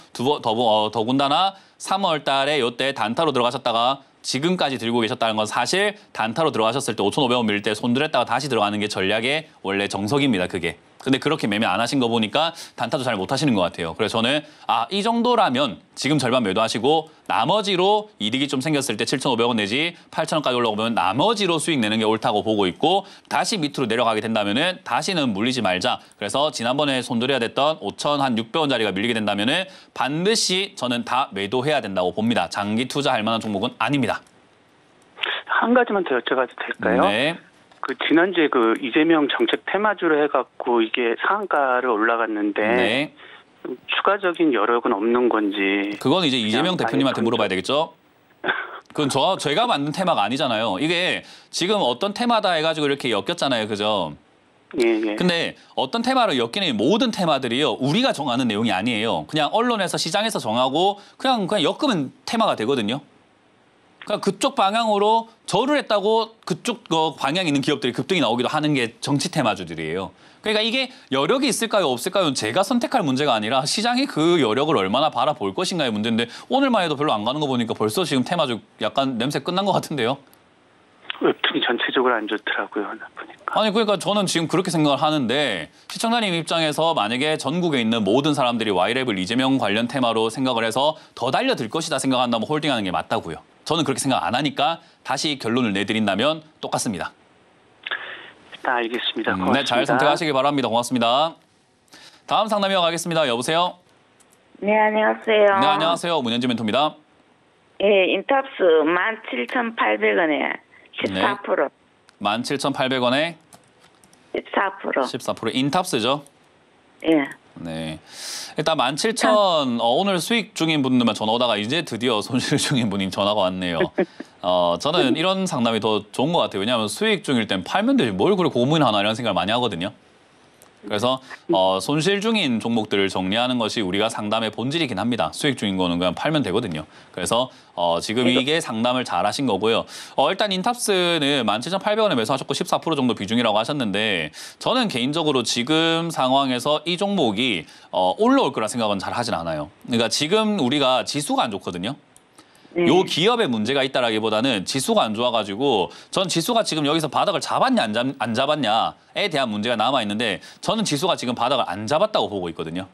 더군다나 3월 달에 이때 단타로 들어가셨다가 지금까지 들고 계셨다는 건 사실 단타로 들어가셨을 때 5,500원 밀 때 손들었다가 다시 들어가는 게 전략의 원래 정석입니다. 그게. 근데 그렇게 매매 안 하신 거 보니까 단타도 잘 못 하시는 것 같아요. 그래서 저는 이 정도라면 지금 절반 매도하시고 나머지로 이득이 좀 생겼을 때 7,500원 내지 8,000원까지 올라오면 나머지로 수익 내는 게 옳다고 보고 있고 다시 밑으로 내려가게 된다면은 다시는 물리지 말자. 그래서 지난번에 손들어야 됐던 5,600원짜리가 밀리게 된다면은 반드시 저는 다 매도해야 된다고 봅니다. 장기 투자할 만한 종목은 아닙니다. 한 가지만 더 여쭤봐도 될까요? 네. 그 지난주에 그 이재명 정책 테마주로 해갖고 이게 상한가를 올라갔는데 네. 추가적인 여력은 없는 건지. 그건 이제 이재명 그냥 대표님한테 아예 물어봐야 되겠죠? 그건 제가 만든 테마가 아니잖아요. 이게 지금 어떤 테마다 해가지고 이렇게 엮였잖아요. 그죠? 예, 예. 근데 어떤 테마로 엮이는 모든 테마들이요. 우리가 정하는 내용이 아니에요. 그냥 언론에서 시장에서 정하고 그냥 엮으면 테마가 되거든요. 그러니까 그쪽 방향으로 절을 했다고 그쪽 방향에 있는 기업들이 급등이 나오기도 하는 게 정치 테마주들이에요. 그러니까 이게 여력이 있을까요, 없을까요? 제가 선택할 문제가 아니라 시장이 그 여력을 얼마나 바라볼 것인가의 문제인데 오늘만 해도 별로 안 가는 거 보니까 벌써 지금 테마주 약간 냄새 끝난 것 같은데요. 웹툰이 전체적으로 안 좋더라고요. 보니까. 아니 그러니까 저는 지금 그렇게 생각을 하는데 시청자님 입장에서 만약에 전국에 있는 모든 사람들이 Y랩을 이재명 관련 테마로 생각을 해서 더 달려들 것이다 생각한다면 홀딩하는 게 맞다고요. 저는 그렇게 생각 안 하니까 다시 결론을 내드린다면 똑같습니다. 일단 알겠습니다. 고맙습니다. 네, 잘 선택하시길 바랍니다. 고맙습니다. 다음 상담 이어가겠습니다. 여보세요? 네, 안녕하세요. 네, 안녕하세요. 문현지 멘토입니다. 예, 인탑스 17,800원에 14%. 17,800원에 14%. 14% 인탑스죠? 예. 네. 일단 17,000 오늘 수익 중인 분들만 전화 오다가 이제 드디어 손실 중인 분이 전화가 왔네요. 저는 이런 상담이 더 좋은 것 같아요. 왜냐하면 수익 중일 땐 팔면 되지 뭘 그렇게 고민하나 이런 생각을 많이 하거든요. 그래서 손실 중인 종목들을 정리하는 것이 우리가 상담의 본질이긴 합니다. 수익 중인 거는 그냥 팔면 되거든요. 그래서 지금 이게 상담을 잘 하신 거고요. 일단 인탑스는 17,800원에 매수하셨고 14% 정도 비중이라고 하셨는데 저는 개인적으로 지금 상황에서 이 종목이 올라올 거라 생각은 잘 하진 않아요. 그러니까 지금 우리가 지수가 안 좋거든요. 요 기업에 문제가 있다라기보다는 지수가 안 좋아가지고 전 지수가 지금 여기서 바닥을 잡았냐 안 잡았냐에 대한 문제가 남아있는데 저는 지수가 지금 바닥을 안 잡았다고 보고 있거든요.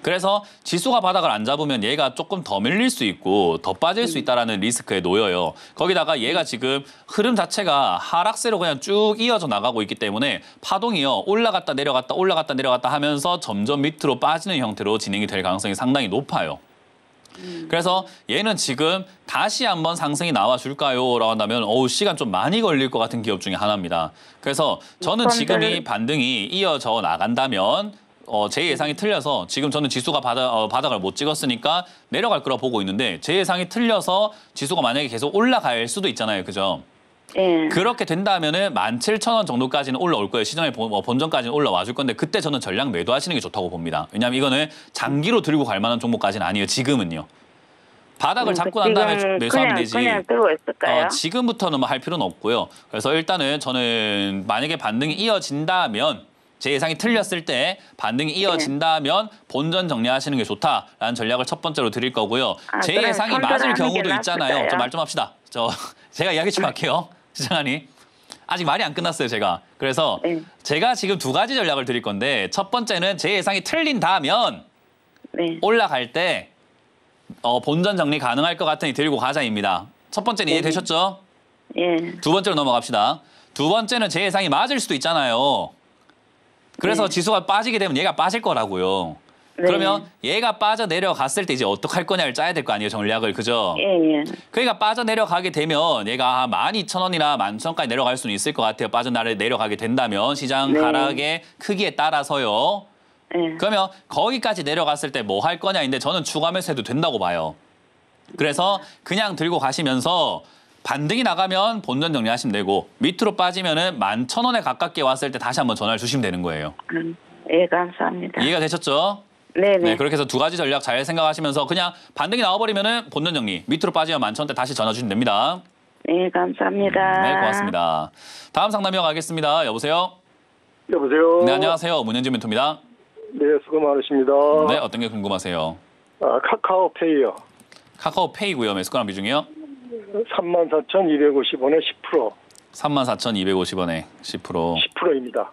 그래서 지수가 바닥을 안 잡으면 얘가 조금 더 밀릴 수 있고 더 빠질 수 있다라는 리스크에 놓여요. 거기다가 얘가 지금 흐름 자체가 하락세로 그냥 쭉 이어져 나가고 있기 때문에 파동이요. 올라갔다 내려갔다 올라갔다 내려갔다 하면서 점점 밑으로 빠지는 형태로 진행이 될 가능성이 상당히 높아요. 그래서 얘는 지금 다시 한번 상승이 나와줄까요? 라고 한다면 시간 좀 많이 걸릴 것 같은 기업 중에 하나입니다. 그래서 저는 지금 이 반등이 이어져 나간다면 제 예상이 틀려서 지금 저는 지수가 바닥을 못 찍었으니까 내려갈 거라 보고 있는데 제 예상이 틀려서 지수가 만약에 계속 올라갈 수도 있잖아요. 그죠? 예. 그렇게 된다면은 17,000원 정도까지는 올라올 거예요. 시장의 본전까지는 올라와 줄 건데 그때 저는 전량 매도하시는 게 좋다고 봅니다. 왜냐하면 이거는 장기로 들고 갈 만한 종목까지는 아니에요. 지금은요. 바닥을 잡고 난 다음에 매수하면 되지. 그냥 들고 있을까요? 지금부터는 뭐 할 필요는 없고요. 그래서 일단은 저는 만약에 반등이 이어진다면 제 예상이 틀렸을 때 반등이 이어진다면 본전 정리하시는 게 좋다라는 전략을 첫 번째로 드릴 거고요. 제 예상이 맞을 경우도 있잖아요. 좀 말 좀 합시다. 제가 이야기 좀 할게요. 시장하니 아직 말이 안 끝났어요. 제가. 그래서 제가 지금 두 가지 전략을 드릴 건데 첫 번째는 제 예상이 틀린다면 올라갈 때 본전 정리 가능할 것 같으니 들고 가자입니다. 첫 번째는 이해되셨죠? 예. 두 번째로 넘어갑시다. 두 번째는 제 예상이 맞을 수도 있잖아요. 그래서 지수가 빠지게 되면 얘가 빠질 거라고요. 그러면 얘가 빠져 내려갔을 때 이제 어떻게 할 거냐를 짜야 될 거 아니에요, 전략을. 그죠? 예. 그러니까 빠져 내려가게 되면 얘가 12,000원이나 11,000원까지 내려갈 수는 있을 것 같아요. 빠져 내려가게 된다면 시장 하락의 크기에 따라서요. 그러면 거기까지 내려갔을 때 뭐 할 거냐인데 저는 추가 매수해도 된다고 봐요. 그래서 그냥 들고 가시면서 반등이 나가면 본전 정리하시면 되고 밑으로 빠지면은 11,000원에 가깝게 왔을 때 다시 한번 전화를 주시면 되는 거예요. 예, 감사합니다. 이해가 되셨죠? 네네. 그렇게 해서 두 가지 전략 잘 생각하시면서 그냥 반등이 나와버리면은 본전 정리, 밑으로 빠지면 11,000원대 다시 전화 주시면 됩니다. 네, 감사합니다. 네, 고맙습니다. 다음 상담 이어가겠습니다. 여보세요? 여보세요? 네, 안녕하세요. 문현지 멘토입니다. 네, 수고 많으십니다. 네, 어떤 게 궁금하세요? 카카오페이요. 카카오페이고요. 매수가랑 비중이요? 34,250원에 10%. 34,250원에 10%. 10%입니다.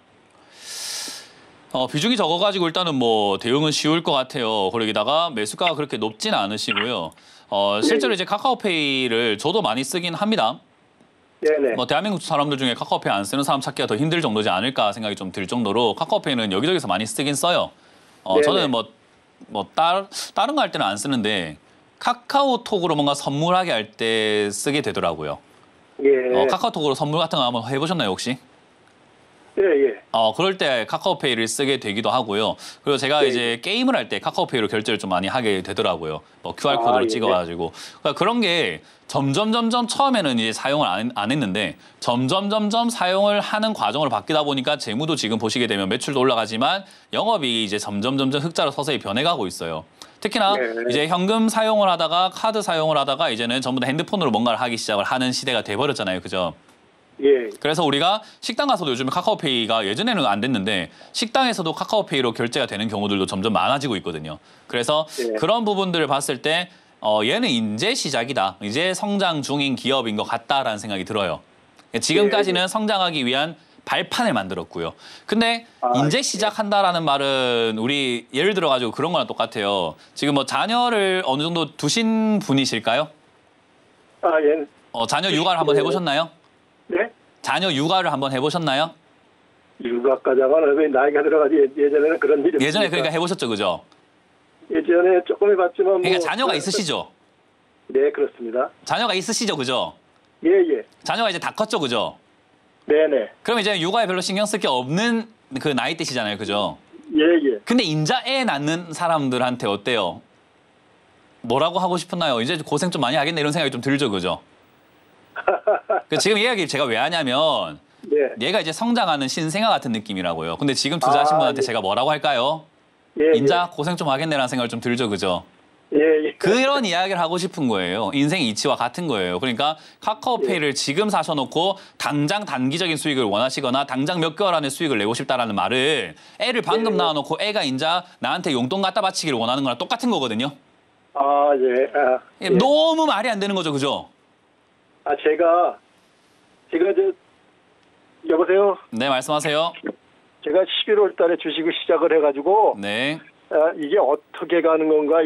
비중이 적어가지고 일단은 뭐 대응은 쉬울 것 같아요. 거기다가 매수가가 그렇게 높지는 않으시고요. 실제로 이제 카카오페이를 저도 많이 쓰긴 합니다. 네네. 뭐 대한민국 사람들 중에 카카오페이 안 쓰는 사람 찾기가 더 힘들 정도지 않을까 생각이 좀 들 정도로 카카오페이는 여기저기서 많이 쓰긴 써요. 저는 다른 거 할 때는 안 쓰는데 카카오톡으로 뭔가 선물하게 할 때 쓰게 되더라고요. 예. 카카오톡으로 선물 같은 거 한번 해보셨나요, 혹시? 예, 예. 그럴 때 카카오페이를 쓰게 되기도 하고요. 그리고 제가 네. 이제 게임을 할 때 카카오페이로 결제를 좀 많이 하게 되더라고요. 뭐 QR코드를 예. 찍어가지고. 그러니까 그런 게 점점 처음에는 이제 사용을 안 했는데 점점 사용을 하는 과정으로 바뀌다 보니까 재무도 지금 보시게 되면 매출도 올라가지만 영업이 이제 점점 흑자로 서서히 변해가고 있어요. 특히나 네. 이제 현금 사용을 하다가 카드 사용을 하다가 이제는 전부 다 핸드폰으로 뭔가를 하기 시작을 하는 시대가 돼버렸잖아요. 그죠? 예. 그래서 우리가 식당 가서도 요즘에 카카오페이가 예전에는 안 됐는데 식당에서도 카카오페이로 결제가 되는 경우들도 점점 많아지고 있거든요. 그래서 네. 그런 부분들을 봤을 때 얘는 이제 시작이다. 이제 성장 중인 기업인 것 같다라는 생각이 들어요. 지금까지는 성장하기 위한 발판을 만들었고요. 근데 이제 시작한다라는 말은 우리 예를 들어가지고 그런 거랑 똑같아요. 지금 뭐 자녀를 어느 정도 두신 분이실까요? 예. 자녀 육아를 한번 해보셨나요? 네? 자녀 육아를 한번 해보셨나요? 육아과장은 왜 나이가 들어가지 예전에는 그런 일이 예전에 없으니까. 그러니까 해보셨죠, 그죠? 예전에 조금 해봤지만 뭐. 그러니까 자녀가 있으시죠? 네, 그렇습니다. 자녀가 있으시죠, 그죠? 예, 예. 자녀가 이제 다 컸죠, 그죠? 네네. 그럼 이제 육아에 별로 신경 쓸 게 없는 그 나이대시잖아요, 그죠? 예, 예. 근데 인자 애 낳는 사람들한테 어때요? 뭐라고 하고 싶었나요? 이제 고생 좀 많이 하겠네 이런 생각이 좀 들죠, 그죠? 지금 이 이야기 제가 왜 하냐면 네. 얘가 이제 성장하는 신생아 같은 느낌이라고요. 근데 지금 투자하신 분한테 예. 제가 뭐라고 할까요? 예, 인자 고생 좀 하겠네라는 생각을 좀 들죠, 그죠? 예, 예. 그런 이야기를 하고 싶은 거예요. 인생 이치와 같은 거예요. 그러니까 카카오페이를 지금 사셔놓고 당장 단기적인 수익을 원하시거나 당장 몇 개월 안에 수익을 내고 싶다라는 말을 애를 방금 낳아놓고 애가 인자 나한테 용돈 갖다 바치기를 원하는 거랑 똑같은 거거든요. 예. 너무 말이 안 되는 거죠, 그죠? 제가 여보세요? 네, 말씀하세요. 제가 11월 달에 주식을 시작을 해가지고, 네. 이게 어떻게 가는 건가,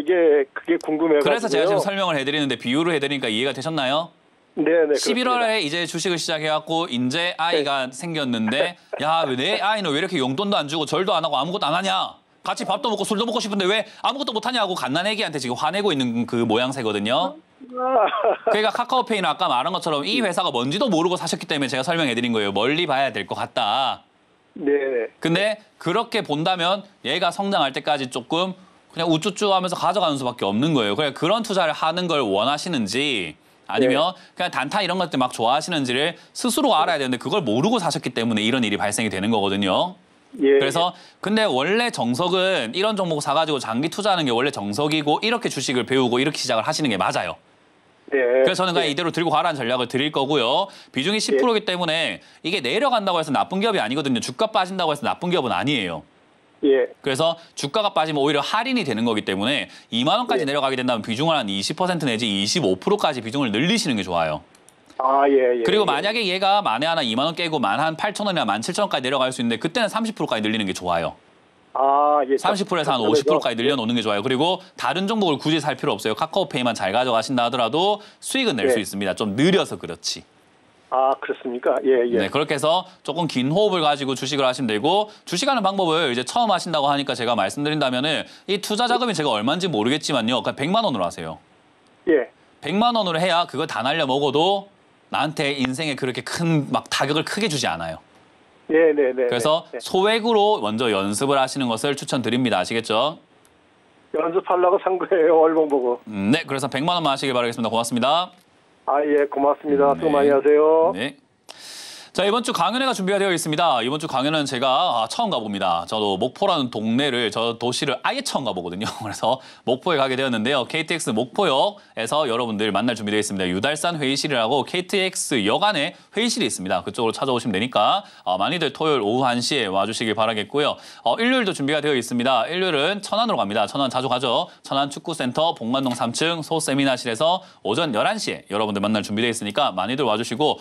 그게 궁금해가지고요. 그래서 제가 지금 설명을 해드리는데 비유를 해드리니까 이해가 되셨나요? 네네. 11월에 이제 주식을 시작해갖고 이제 아이가 생겼는데 야, 왜 내 아이는 왜 이렇게 용돈도 안 주고 절도 안 하고 아무것도 안 하냐? 같이 밥도 먹고 술도 먹고 싶은데 왜 아무것도 못 하냐고 갓난애기한테 지금 화내고 있는 그 모양새거든요. 그러니까 카카오페이는 아까 말한 것처럼 이 회사가 뭔지도 모르고 사셨기 때문에 제가 설명해드린 거예요. 멀리 봐야 될 것 같다. 네. 근데 그렇게 본다면 얘가 성장할 때까지 조금 그냥 우쭈쭈 하면서 가져가는 수밖에 없는 거예요. 그래 그런 투자를 하는 걸 원하시는지 아니면 그냥 단타 이런 것들 막 좋아하시는지를 스스로 알아야 되는데 그걸 모르고 사셨기 때문에 이런 일이 발생이 되는 거거든요. 예. 그래서 근데 원래 정석은 이런 종목 사가지고 장기 투자하는 게 원래 정석이고 이렇게 주식을 배우고 이렇게 시작을 하시는 게 맞아요. 네. 그래서 저는 그냥 이대로 들고 가라는 전략을 드릴 거고요. 비중이 10%이기 때문에 이게 내려간다고 해서 나쁜 기업이 아니거든요. 주가 빠진다고 해서 나쁜 기업은 아니에요. 예. 그래서 주가가 빠지면 오히려 할인이 되는 거기 때문에 2만 원까지 내려가게 된다면 비중을 한 20% 내지 25%까지 비중을 늘리시는 게 좋아요. 예. 그리고 만약에 얘가 만에 하나 2만 원 깨고 18,000원이나 17,000원까지 내려갈 수 있는데 그때는 30%까지 늘리는 게 좋아요. 예. 30%에서 한 50%까지 늘려놓는 게 좋아요. 그리고 다른 종목을 굳이 살 필요 없어요. 카카오페이만 잘 가져가신다 하더라도 수익은 낼 수 있습니다. 좀 느려서 그렇지. 그렇습니까? 예. 네, 그렇게 해서 조금 긴 호흡을 가지고 주식을 하시면 되고 주식하는 방법을 이제 처음 하신다고 하니까 제가 말씀드린다면은 이 투자 자금이 제가 얼마인지 모르겠지만요. 그냥 100만 원으로 하세요. 예. 100만 원으로 해야 그걸 다 날려 먹어도 나한테 인생에 그렇게 큰 막 타격을 크게 주지 않아요. 네. 그래서 소액으로 먼저 연습을 하시는 것을 추천드립니다. 아시겠죠? 연습하려고 산 거예요, 얼봉 보고. 네, 그래서 100만 원만 하시길 바라겠습니다. 고맙습니다. 예, 고맙습니다. 수고 많이 하세요. 네. 자, 이번 주 강연회가 준비가 되어 있습니다. 이번 주 강연은 제가 처음 가봅니다. 저도 목포라는 동네를, 저 도시를 아예 처음 가보거든요. 그래서 목포에 가게 되었는데요. KTX 목포역에서 여러분들 만날 준비되어 있습니다. 유달산 회의실이라고 KTX 역 안에 회의실이 있습니다. 그쪽으로 찾아오시면 되니까 많이들 토요일 오후 1시에 와주시길 바라겠고요. 일요일도 준비가 되어 있습니다. 일요일은 천안으로 갑니다. 천안 자주 가죠. 천안 축구센터 복만동 3층 소세미나실에서 오전 11시에 여러분들 만날 준비되어 있으니까 많이들 와주시고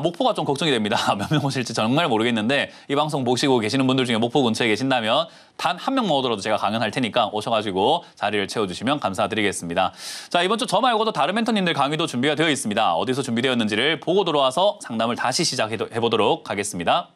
목포가 좀 걱정이 됩니다. 몇 명 오실지 정말 모르겠는데 이 방송 보시고 계시는 분들 중에 목포 근처에 계신다면 단 한 명만 오더라도 제가 강연할 테니까 오셔가지고 자리를 채워주시면 감사드리겠습니다. 자, 이번 주 저 말고도 다른 멘토님들 강의도 준비가 되어 있습니다. 어디서 준비되었는지를 보고 들어와서 상담을 다시 시작해보도록 하겠습니다.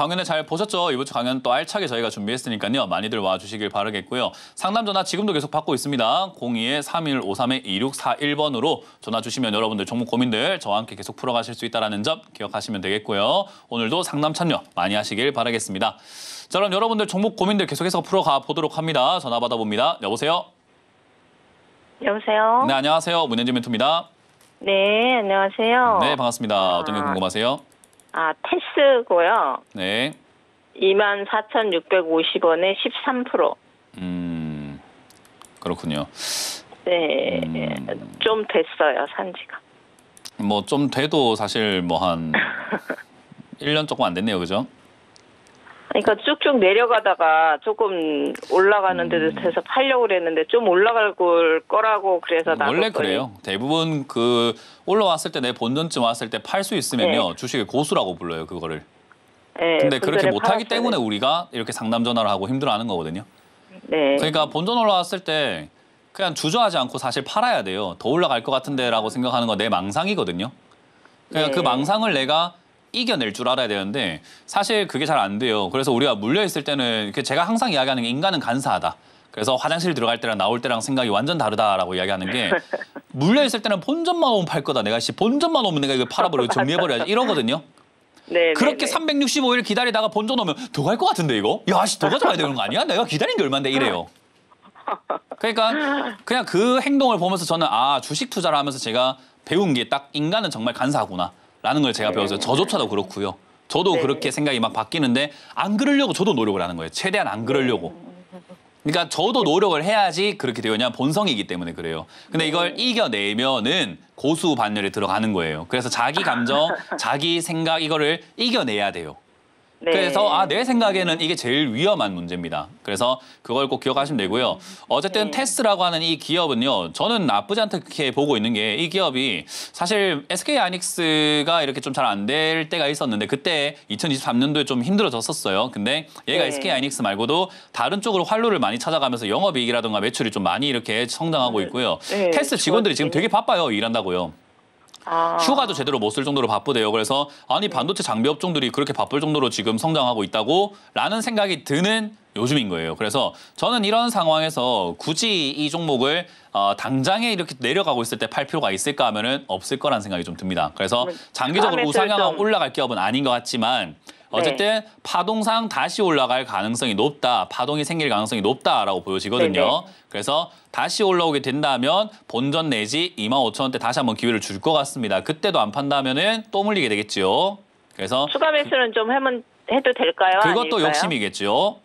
강연회 잘 보셨죠? 이번 주 강연 또 알차게 저희가 준비했으니까요. 많이들 와주시길 바라겠고요. 상담 전화 지금도 계속 받고 있습니다. 02-3153-2641번으로 전화 주시면 여러분들 종목 고민들 저와 함께 계속 풀어가실 수 있다는 점 기억하시면 되겠고요. 오늘도 상담 참여 많이 하시길 바라겠습니다. 자, 그럼 여러분들 종목 고민들 계속해서 풀어가 보도록 합니다. 전화 받아봅니다. 여보세요? 여보세요? 네, 안녕하세요. 문현진 멘토입니다. 네, 안녕하세요. 네, 반갑습니다. 어떤 게 궁금하세요? 테스고요. 네. 24,650원에 13%. 그렇군요. 네, 좀 됐어요, 산지가. 뭐 좀 돼도 사실 뭐 한 1년 조금 안 됐네요. 그죠? 그러니까 쭉쭉 내려가다가 조금 올라가는 데도 돼서 팔려고 그랬는데 좀 올라갈 거라고 그래서 원래 놔뒀더니. 그래요. 대부분 그 올라왔을 때 내 본전쯤 왔을 때 팔 수 있으면요. 주식의 고수라고 불러요. 그거를. 네, 근데 그렇게 그전에 못하기 팔았어야 때문에 우리가 이렇게 상담 전화를 하고 힘들어하는 거거든요. 네. 그러니까 본전 올라왔을 때 그냥 주저하지 않고 사실 팔아야 돼요. 더 올라갈 것 같은데라고 생각하는 건 내 망상이거든요. 그러니까 네. 그 망상을 내가 이겨낼 줄 알아야 되는데 사실 그게 잘 안 돼요. 그래서 우리가 물려있을 때는 제가 항상 이야기하는 게 인간은 간사하다. 그래서 화장실 들어갈 때랑 나올 때랑 생각이 완전 다르다라고 이야기하는 게 물려있을 때는 본전만 오면 팔 거다. 내가 본전만 오면 내가 이거 팔아버리고 정리해버려야지 이러거든요. 네, 그렇게 네. 365일 기다리다가 본전 오면 더 갈 것 같은데 이거? 야, 씨, 더 가져가야 되는 거 아니야? 내가 기다린 게 얼만데 이래요. 그러니까 그냥 그 행동을 보면서 저는 주식 투자를 하면서 제가 배운 게 딱 인간은 정말 간사하구나 라는 걸 제가 배웠어요. 저조차도 그렇고요. 저도 그렇게 생각이 막 바뀌는데 안 그러려고 저도 노력을 하는 거예요. 최대한 안 그러려고. 그러니까 저도 노력을 해야지 그렇게 되느냐 본성이기 때문에 그래요. 근데 이걸 이겨내면은 고수반열에 들어가는 거예요. 그래서 자기 감정, 자기 생각 이거를 이겨내야 돼요. 네. 그래서 내 생각에는 이게 제일 위험한 문제입니다. 그래서 그걸 꼭 기억하시면 되고요. 어쨌든 테스라고 하는 이 기업은요. 저는 나쁘지 않게 보고 있는 게 이 기업이 사실 SK하이닉스가 이렇게 좀 잘 안 될 때가 있었는데 그때 2023년도에 좀 힘들어졌었어요. 근데 얘가 네. SK하이닉스 말고도 다른 쪽으로 활로를 많이 찾아가면서 영업이익이라든가 매출이 좀 많이 이렇게 성장하고 있고요. 네, 테스 직원들이 지금 되게 바빠요. 일한다고요. 휴가도 제대로 못 쓸 정도로 바쁘대요. 그래서 아니 반도체 장비 업종들이 그렇게 바쁠 정도로 지금 성장하고 있다고 라는 생각이 드는 요즘인 거예요. 그래서 저는 이런 상황에서 굳이 이 종목을 당장에 이렇게 내려가고 있을 때 팔 필요가 있을까 하면은 없을 거란 생각이 좀 듭니다. 그래서 장기적으로 우상향하고 올라갈 기업은 아닌 것 같지만 어쨌든 파동상 다시 올라갈 가능성이 높다. 파동이 생길 가능성이 높다라고 보여지거든요. 네네. 그래서 다시 올라오게 된다면 본전 내지 25,000원대 다시 한번 기회를 줄 것 같습니다. 그때도 안 판다면은 또 물리게 되겠죠. 그래서 추가 매수는 좀 해도 될까요? 그것도 아닐까요? 욕심이겠죠.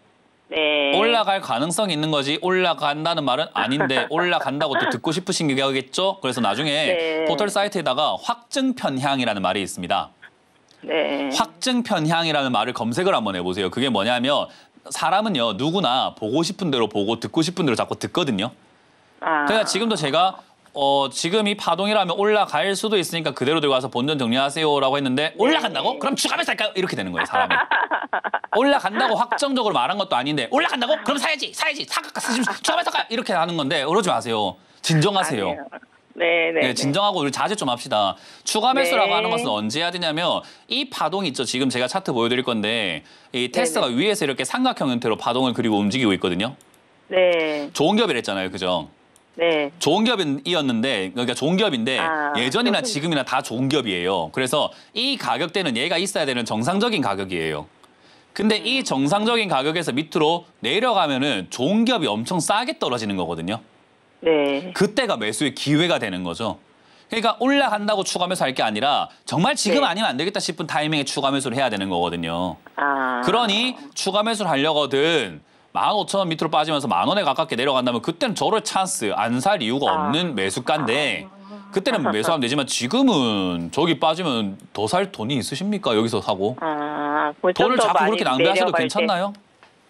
네. 올라갈 가능성이 있는 거지 올라간다는 말은 아닌데 올라간다고 또 듣고 싶으신 거겠죠. 그래서 나중에 네. 포털 사이트에다가 확증 편향이라는 말이 있습니다. 네. 확증 편향이라는 말을 검색을 한번 해보세요. 그게 뭐냐면 사람은요 누구나 보고 싶은 대로 보고 듣고 싶은 대로 자꾸 듣거든요. 그러니까 지금도 제가 지금 이 파동이라면 올라갈 수도 있으니까 그대로 들고 와서 본전 정리하세요라고 했는데 올라간다고? 그럼 추가 매수할까요? 이렇게 되는 거예요, 사람은. 올라간다고 확정적으로 말한 것도 아닌데 올라간다고? 그럼 사야지. 사갈까? 추가 매수할까요? 이렇게 하는 건데 그러지 마세요. 진정하세요. 아니에요. 네. 네, 진정하고 우리 자제 좀 합시다. 추가 매수라고 네. 하는 것은 언제 해야 되냐면 이 파동이 있죠. 지금 제가 차트 보여드릴 건데 이 테스가 위에서 이렇게 삼각형 형태로 파동을 그리고 움직이고 있거든요. 네. 좋은 기업이랬잖아요. 그죠? 네. 좋은 기업이었는데 그러니까 좋은 기업인데 예전이나 지금이나 다 좋은 기업이에요. 그래서 이 가격대는 얘가 있어야 되는 정상적인 가격이에요. 근데 이 정상적인 가격에서 밑으로 내려가면은 좋은 기업이 엄청 싸게 떨어지는 거거든요. 네. 그때가 매수의 기회가 되는 거죠. 그러니까 올라간다고 추가 매수할 게 아니라 정말 지금 네. 아니면 안 되겠다 싶은 타이밍에 추가 매수를 해야 되는 거거든요. 아. 그러니 추가 매수를 하려거든 15,000원 밑으로 빠지면서 10,000원에 가깝게 내려간다면 그때는 저럴 찬스, 안 살 이유가 없는 매수가인데 그때는 매수하면 되지만 지금은 저기 빠지면 더 살 돈이 있으십니까? 여기서 사고. 그 돈을 정도 자꾸 많이 그렇게 낭비하셔도 내려갈 때. 괜찮나요?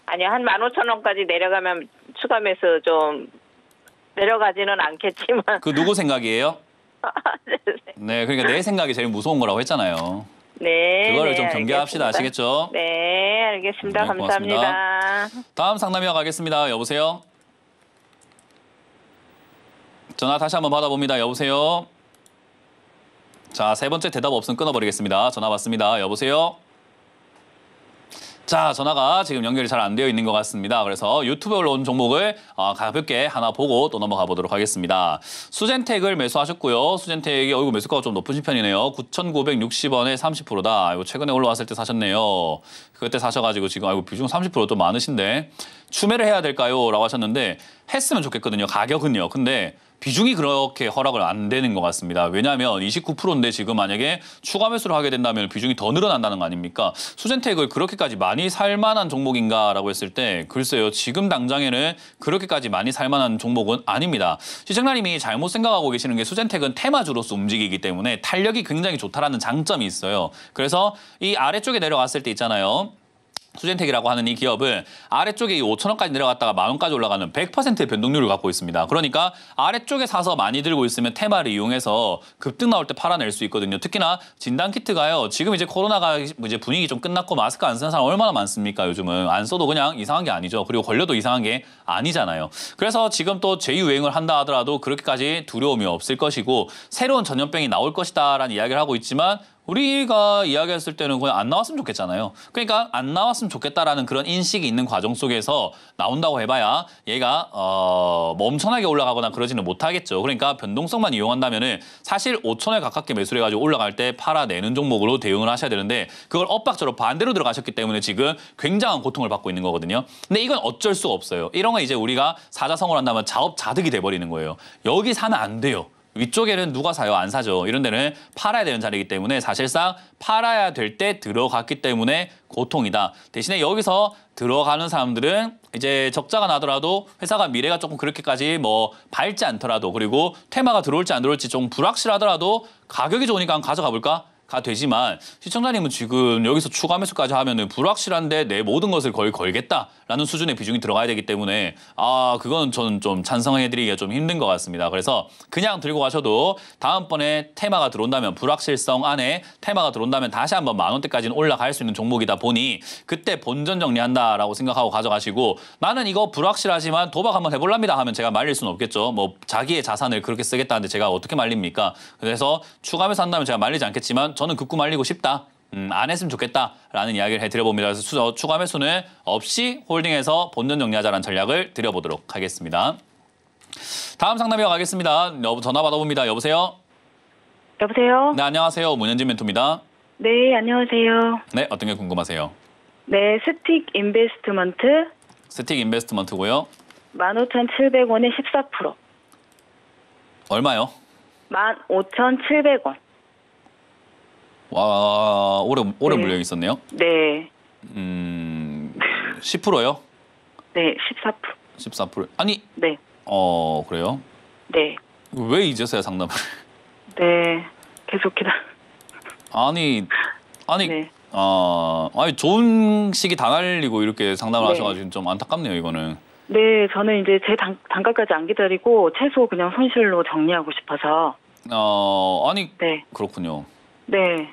아니요, 한 15,000원까지 내려가면 추가 매수 좀 내려가지는 않겠지만. 그 누구 생각이에요? 네, 그러니까 내 생각이 제일 무서운 거라고 했잖아요. 네. 그거를 네, 좀 경계합시다. 알겠습니다. 아시겠죠? 네, 알겠습니다. 네, 고맙습니다. 감사합니다. 다음 상담 이어가겠습니다. 여보세요? 전화 다시 한번 받아봅니다. 여보세요? 자, 세 번째 대답 없으면 끊어버리겠습니다. 전화 받습니다. 여보세요? 자, 전화가 지금 연결이 잘 안 되어 있는 것 같습니다. 그래서 유튜브에 올라온 종목을 가볍게 하나 보고 또 넘어가 보도록 하겠습니다. 수젠텍을 매수하셨고요. 수젠텍이 매수가가 좀 높으신 편이네요. 9,960원에 30%다. 이거 최근에 올라왔을 때 사셨네요. 그때 사셔가지고 지금 비중 30%도 많으신데 추매를 해야 될까요? 라고 하셨는데 했으면 좋겠거든요. 가격은요. 근데 비중이 그렇게 허락을 안 되는 것 같습니다. 왜냐하면 29%인데 지금 만약에 추가 매수를 하게 된다면 비중이 더 늘어난다는 거 아닙니까? 수젠텍을 그렇게까지 많이 살 만한 종목인가라고 했을 때 글쎄요. 지금 당장에는 그렇게까지 많이 살 만한 종목은 아닙니다. 시청자님이 잘못 생각하고 계시는 게 수젠텍은 테마주로서 움직이기 때문에 탄력이 굉장히 좋다라는 장점이 있어요. 그래서 이 아래쪽에 내려갔을 때 있잖아요. 수젠텍이라고 하는 이 기업은 아래쪽에 5,000원까지 내려갔다가 10,000원까지 올라가는 100%의 변동률을 갖고 있습니다. 그러니까 아래쪽에 사서 많이 들고 있으면 테마를 이용해서 급등 나올 때 팔아낼 수 있거든요. 특히나 진단키트가요. 지금 이제 코로나가 이제 분위기 좀 끝났고 마스크 안 쓰는 사람 얼마나 많습니까? 요즘은 안 써도 그냥 이상한 게 아니죠. 그리고 걸려도 이상한 게 아니잖아요. 그래서 지금 또 재유행을 한다 하더라도 그렇게까지 두려움이 없을 것이고 새로운 전염병이 나올 것이다라는 이야기를 하고 있지만 우리가 이야기했을 때는 그냥 안 나왔으면 좋겠잖아요. 그러니까 안 나왔으면 좋겠다라는 그런 인식이 있는 과정 속에서 나온다고 해봐야 얘가 뭐 엄청나게 올라가거나 그러지는 못하겠죠. 그러니까 변동성만 이용한다면은 사실 5,000원에 가깝게 매수를 해가지고 올라갈 때 팔아내는 종목으로 대응을 하셔야 되는데 그걸 엇박자로 반대로 들어가셨기 때문에 지금 굉장한 고통을 받고 있는 거거든요. 근데 이건 어쩔 수가 없어요. 이런 건 이제 우리가 사자성어를 한다면 자업자득이 돼버리는 거예요. 여기 사면 안 돼요. 위쪽에는 누가 사요? 안 사죠. 이런 데는 팔아야 되는 자리이기 때문에 사실상 팔아야 될 때 들어갔기 때문에 고통이다. 대신에 여기서 들어가는 사람들은 이제 적자가 나더라도 회사가 미래가 조금 그렇게까지 뭐 밝지 않더라도 그리고 테마가 들어올지 안 들어올지 좀 불확실하더라도 가격이 좋으니까 한번 가져가 볼까? 가 되지만 시청자님은 지금 여기서 추가 매수까지 하면은 불확실한데 내 모든 것을 거의 걸겠다라는 수준의 비중이 들어가야 되기 때문에 그건 저는 좀 찬성해드리기가 좀 힘든 것 같습니다. 그래서 그냥 들고 가셔도 다음번에 테마가 들어온다면 불확실성 안에 테마가 들어온다면 다시 한번 10,000원대까지는 올라갈 수 있는 종목이다 보니 그때 본전 정리한다라고 생각하고 가져가시고 나는 이거 불확실하지만 도박 한번 해볼랍니다 하면 제가 말릴 수는 없겠죠. 뭐 자기의 자산을 그렇게 쓰겠다는데 제가 어떻게 말립니까? 그래서 추가 매수한다면 제가 말리지 않겠지만 저는 급구 말리고 싶다. 안 했으면 좋겠다라는 이야기를 해드려봅니다. 그래서 추가 매수는 없이 홀딩해서 본전 정리하자라는 전략을 드려보도록 하겠습니다. 다음 상담 이어가겠습니다. 전화 받아봅니다. 여보세요? 여보세요? 네, 안녕하세요. 문현진 멘토입니다. 네, 안녕하세요. 네, 어떤 게 궁금하세요? 네, 스틱 인베스트먼트 스틱 인베스트먼트고요. 15,700원에 14%. 얼마요? 15,700원. 와, 오래 네. 물려 있었네요. 네. 10%요? 네, 14%. 14%. 아니, 네. 그래요? 네. 왜 이제서야 상담을? 네. 계속 기다려. 아니, 네. 아니 좋은 시기 다 날리고 이렇게 상담을 네. 하셔가지고 좀 안타깝네요, 이거는. 네, 저는 이제 제 단가까지 안 기다리고 최소 그냥 손실로 정리하고 싶어서. 아니, 네. 그렇군요. 네.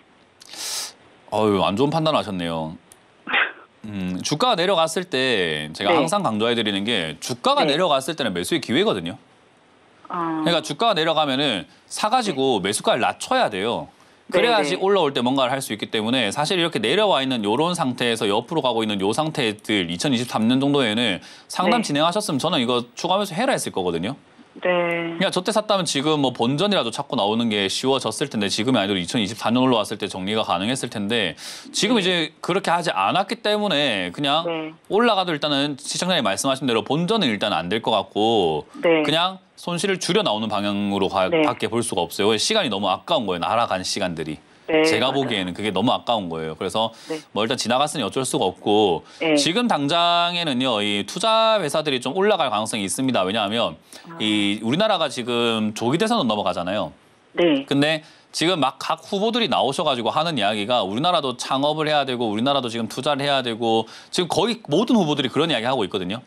안 좋은 판단을 하셨네요. 주가가 내려갔을 때 제가 네. 항상 강조해드리는 게 주가가 네. 내려갔을 때는 매수의 기회거든요. 그러니까 주가가 내려가면은 사가지고 매수가를 낮춰야 돼요. 그래야지 네. 올라올 때 뭔가를 할 수 있기 때문에 사실 이렇게 내려와 있는 이런 상태에서 옆으로 가고 있는 요 상태들 2023년 정도에는 상담 네. 진행하셨으면 저는 이거 추가 매수 해라 했을 거거든요. 네. 그냥 저때 샀다면 지금 뭐 본전이라도 찾고 나오는 게 쉬워졌을 텐데 지금이 아니더라도 2024년 올라왔을 때 정리가 가능했을 텐데 지금 이제 그렇게 하지 않았기 때문에 그냥 네. 올라가도 일단은 시청자님 말씀하신 대로 본전은 일단 안 될 것 같고 네. 그냥 손실을 줄여 나오는 방향으로 네. 밖에 볼 수가 없어요. 시간이 너무 아까운 거예요. 날아간 시간들이. 네, 제가 맞아요. 보기에는 그게 너무 아까운 거예요. 그래서 네. 뭐 일단 지나갔으니 어쩔 수가 없고 네. 지금 당장에는요, 이 투자 회사들이 좀 올라갈 가능성이 있습니다. 왜냐하면 이 우리나라가 지금 조기 대선으로 넘어가잖아요. 네. 근데 지금 막 각 후보들이 나오셔가지고 하는 이야기가 우리나라도 창업을 해야 되고 우리나라도 지금 투자를 해야 되고 지금 거의 모든 후보들이 그런 이야기 하고 있거든요.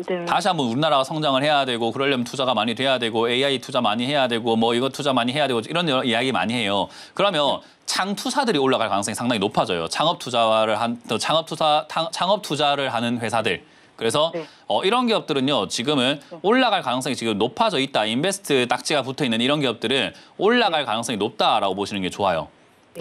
네. 다시 한번 우리나라가 성장을 해야 되고 그러려면 투자가 많이 돼야 되고 AI 투자 많이 해야 되고 뭐 이거 투자 많이 해야 되고 이런 이야기 많이 해요. 그러면 창 투자들이 올라갈 가능성이 상당히 높아져요. 창업 투자를 하는 회사들. 그래서 네. 이런 기업들은요 지금은 올라갈 가능성이 지금 높아져 있다. 인베스트 딱지가 붙어 있는 이런 기업들은 올라갈 가능성이 높다라고 보시는 게 좋아요.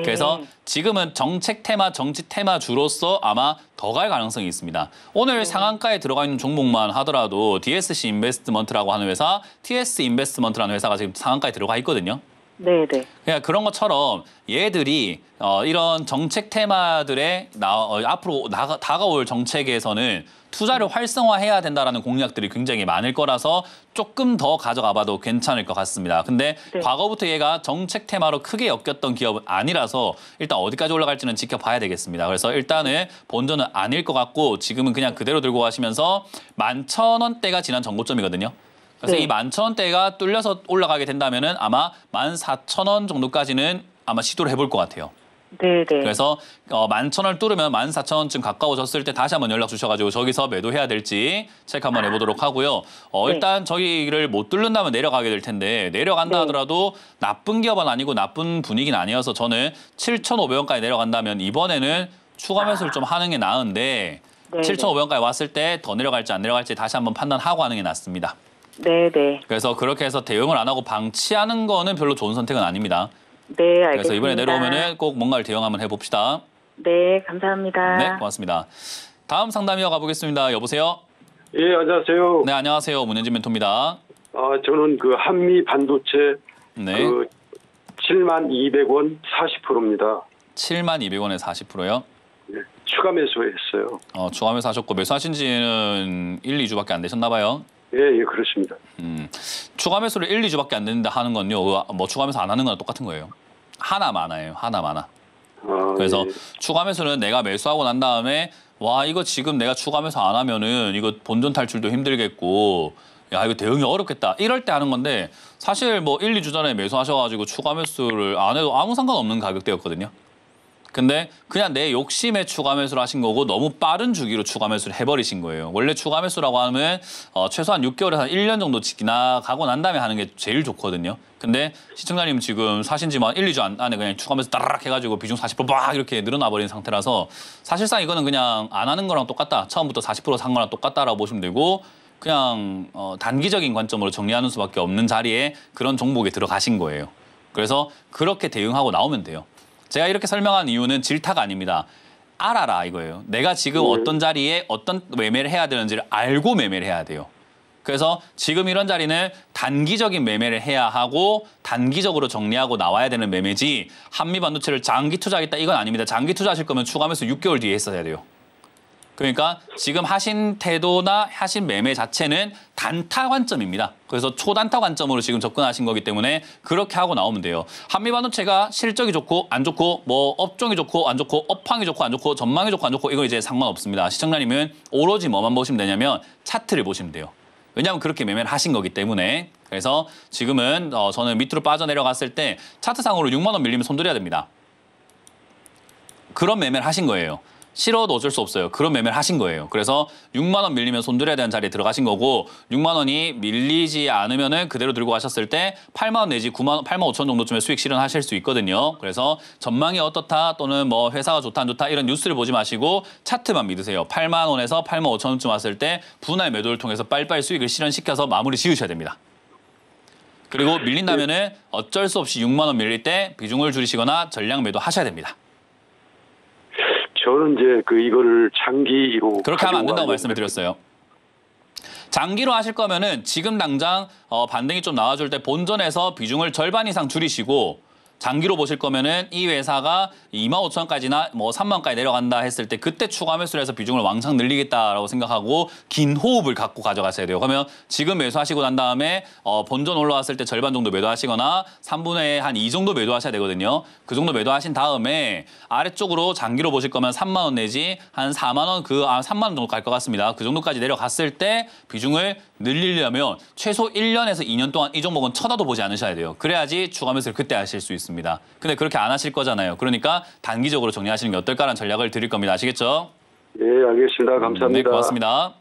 그래서 지금은 정책 테마, 정치 테마주로서 아마 더 갈 가능성이 있습니다. 오늘 상한가에 들어가 있는 종목만 하더라도 DSC 인베스트먼트라고 하는 회사, TS 인베스트먼트라는 회사가 지금 상한가에 들어가 있거든요. 네네. 그러니까 그런 것처럼 얘들이 이런 정책 테마들의 앞으로 다가올 정책에서는 투자를 활성화해야 된다라는 공약들이 굉장히 많을 거라서 조금 더 가져가 봐도 괜찮을 것 같습니다. 근데 네. 과거부터 얘가 정책 테마로 크게 엮였던 기업은 아니라서 일단 어디까지 올라갈지는 지켜봐야 되겠습니다. 그래서 일단은 본전은 아닐 것 같고 지금은 그냥 그대로 들고 가시면서 11,000원대가 지난 정고점이거든요. 그래서 네. 이 11,000원대가 뚫려서 올라가게 된다면은 아마 14,000원 정도까지는 아마 시도를 해볼 것 같아요. 네네. 그래서 11,000원을 뚫으면 14,000원쯤 가까워졌을 때 다시 한번 연락 주셔가지고 저기서 매도해야 될지 체크 한번 해보도록 하고요. 일단 저기를 못 뚫는다면 내려가게 될 텐데 내려간다 네. 하더라도 나쁜 기업은 아니고 나쁜 분위기는 아니어서 저는 7,500원까지 내려간다면 이번에는 추가 매수를 좀 하는 게 나은데 네. 7,500원까지 왔을 때 더 내려갈지 안 내려갈지 다시 한번 판단하고 하는 게 낫습니다. 네네. 그래서 그렇게 해서 대응을 안 하고 방치하는 거는 별로 좋은 선택은 아닙니다. 네, 알겠습니다. 그래서 이번에 내려오면은 꼭 뭔가를 대응 한번 해봅시다. 네, 감사합니다. 네, 고맙습니다. 다음 상담 이어가 보겠습니다. 여보세요? 예, 안녕하세요. 네, 안녕하세요. 문현진 멘토입니다. 저는 그 한미 반도체 네, 72,200원 40%입니다. 72,200원에 40%요. 예, 추가 매수했어요. 추가 매수하셨고 매수하신 지는 1, 2주밖에 안 되셨나 봐요. 예, 그렇습니다. 추가 매수를 1, 2주밖에 안 됐는데 하는 건요. 뭐 추가 매수 안 하는 거랑 똑같은 거예요. 하나 많아요. 하나 많아. 그래서 예. 추가 매수는 내가 매수하고 난 다음에 와 이거 지금 내가 추가 매수 안 하면은 이거 본전 탈출도 힘들겠고 야 이거 대응이 어렵겠다 이럴 때 하는 건데 사실 뭐 1, 2주 전에 매수하셔가지고 추가 매수를 안 해도 아무 상관없는 가격대였거든요. 근데 그냥 내 욕심에 추가 매수를 하신 거고 너무 빠른 주기로 추가 매수를 해버리신 거예요. 원래 추가 매수라고 하면 최소한 6개월에서 한 1년 정도 지나가고 난 다음에 하는 게 제일 좋거든요. 근데 시청자님 지금 사신 지만 1, 2주 안에 그냥 추가 매수 따라락 해가지고 비중 40%막 이렇게 늘어나 버린 상태라서 사실상 이거는 그냥 안 하는 거랑 똑같다. 처음부터 40% 산 거랑 똑같다라고 보시면 되고 그냥 단기적인 관점으로 정리하는 수밖에 없는 자리에 그런 종목에 들어가신 거예요. 그래서 그렇게 대응하고 나오면 돼요. 제가 이렇게 설명한 이유는 질타가 아닙니다. 알아라 이거예요. 내가 지금 어떤 자리에 어떤 매매를 해야 되는지를 알고 매매를 해야 돼요. 그래서 지금 이런 자리는 단기적인 매매를 해야 하고 단기적으로 정리하고 나와야 되는 매매지 한미반도체를 장기 투자하겠다 이건 아닙니다. 장기 투자하실 거면 추가 매수 6개월 뒤에 했어야 돼요. 그러니까 지금 하신 태도나 하신 매매 자체는 단타 관점입니다. 그래서 초단타 관점으로 지금 접근하신 거기 때문에 그렇게 하고 나오면 돼요. 한미반도체가 실적이 좋고 안 좋고 뭐 업종이 좋고 안 좋고 업황이 좋고 안 좋고 전망이 좋고 안 좋고 이거 이제 상관없습니다. 시청자님은 오로지 뭐만 보시면 되냐면 차트를 보시면 돼요. 왜냐하면 그렇게 매매를 하신 거기 때문에. 그래서 지금은 저는 밑으로 빠져내려갔을 때 차트상으로 6만 원 밀리면 손들여야 됩니다. 그런 매매를 하신 거예요. 싫어도 어쩔 수 없어요. 그런 매매를 하신 거예요. 그래서 6만 원 밀리면 손들어야 되는 자리에 들어가신 거고 6만 원이 밀리지 않으면은 그대로 들고 가셨을 때 8만 원 내지 8만 5천 정도쯤에 수익 실현하실 수 있거든요. 그래서 전망이 어떻다 또는 뭐 회사가 좋다 안 좋다 이런 뉴스를 보지 마시고 차트만 믿으세요. 8만 원에서 8만 5천 원쯤 왔을 때 분할 매도를 통해서 빨리빨리 수익을 실현시켜서 마무리 지으셔야 됩니다. 그리고 밀린다면은 어쩔 수 없이 6만 원 밀릴 때 비중을 줄이시거나 전량 매도 하셔야 됩니다. 저는 이제 이거를 장기로 그렇게 하면 안 된다고 말씀을 드렸어요. 장기로 하실 거면은 지금 당장 반등이 좀 나와줄 때 본전에서 비중을 절반 이상 줄이시고 장기로 보실 거면은 이 회사가 25,000원까지나 뭐 3만원까지 내려간다 했을 때 그때 추가 매수를 해서 비중을 왕창 늘리겠다라고 생각하고 긴 호흡을 갖고 가져가셔야 돼요. 그러면 지금 매수하시고 난 다음에 본전 올라왔을 때 절반 정도 매도하시거나 3분의 한 2 정도 매도하셔야 되거든요. 그 정도 매도하신 다음에 아래쪽으로 장기로 보실 거면 3만 원 내지 한 4만 원 3만 원 정도 갈 것 같습니다. 그 정도까지 내려갔을 때 비중을 늘리려면 최소 1년에서 2년 동안 이 종목은 쳐다도 보지 않으셔야 돼요. 그래야지 추가 매수를 그때 하실 수 있습니다. 근데 그렇게 안 하실 거잖아요. 그러니까 단기적으로 정리하시는 게 어떨까라는 전략을 드릴 겁니다. 아시겠죠? 네, 알겠습니다. 감사합니다. 네, 고맙습니다.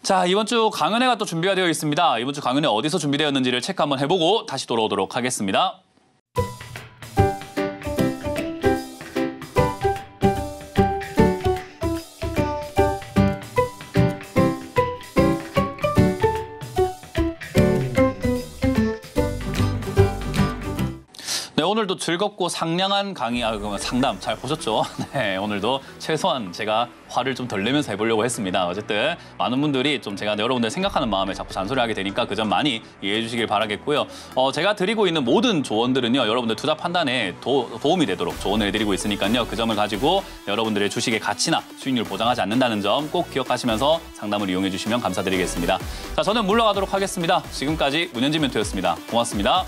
자, 이번 주 강연회가 또 준비가 되어 있습니다. 이번 주 강연회 어디서 준비되었는지를 체크 한번 해보고 다시 돌아오도록 하겠습니다. 오늘도 즐겁고 상냥한 강의, 상담 잘 보셨죠? 네, 오늘도 최소한 제가 화를 좀 덜 내면서 해보려고 했습니다. 어쨌든 많은 분들이 좀 제가 여러분들 생각하는 마음에 자꾸 잔소리하게 되니까 그 점 많이 이해해 주시길 바라겠고요. 제가 드리고 있는 모든 조언들은요, 여러분들 투자 판단에 도움이 되도록 조언을 해드리고 있으니까요. 그 점을 가지고 여러분들의 주식의 가치나 수익률 보장하지 않는다는 점 꼭 기억하시면서 상담을 이용해 주시면 감사드리겠습니다. 자, 저는 물러가도록 하겠습니다. 지금까지 문현진 멘토였습니다. 고맙습니다.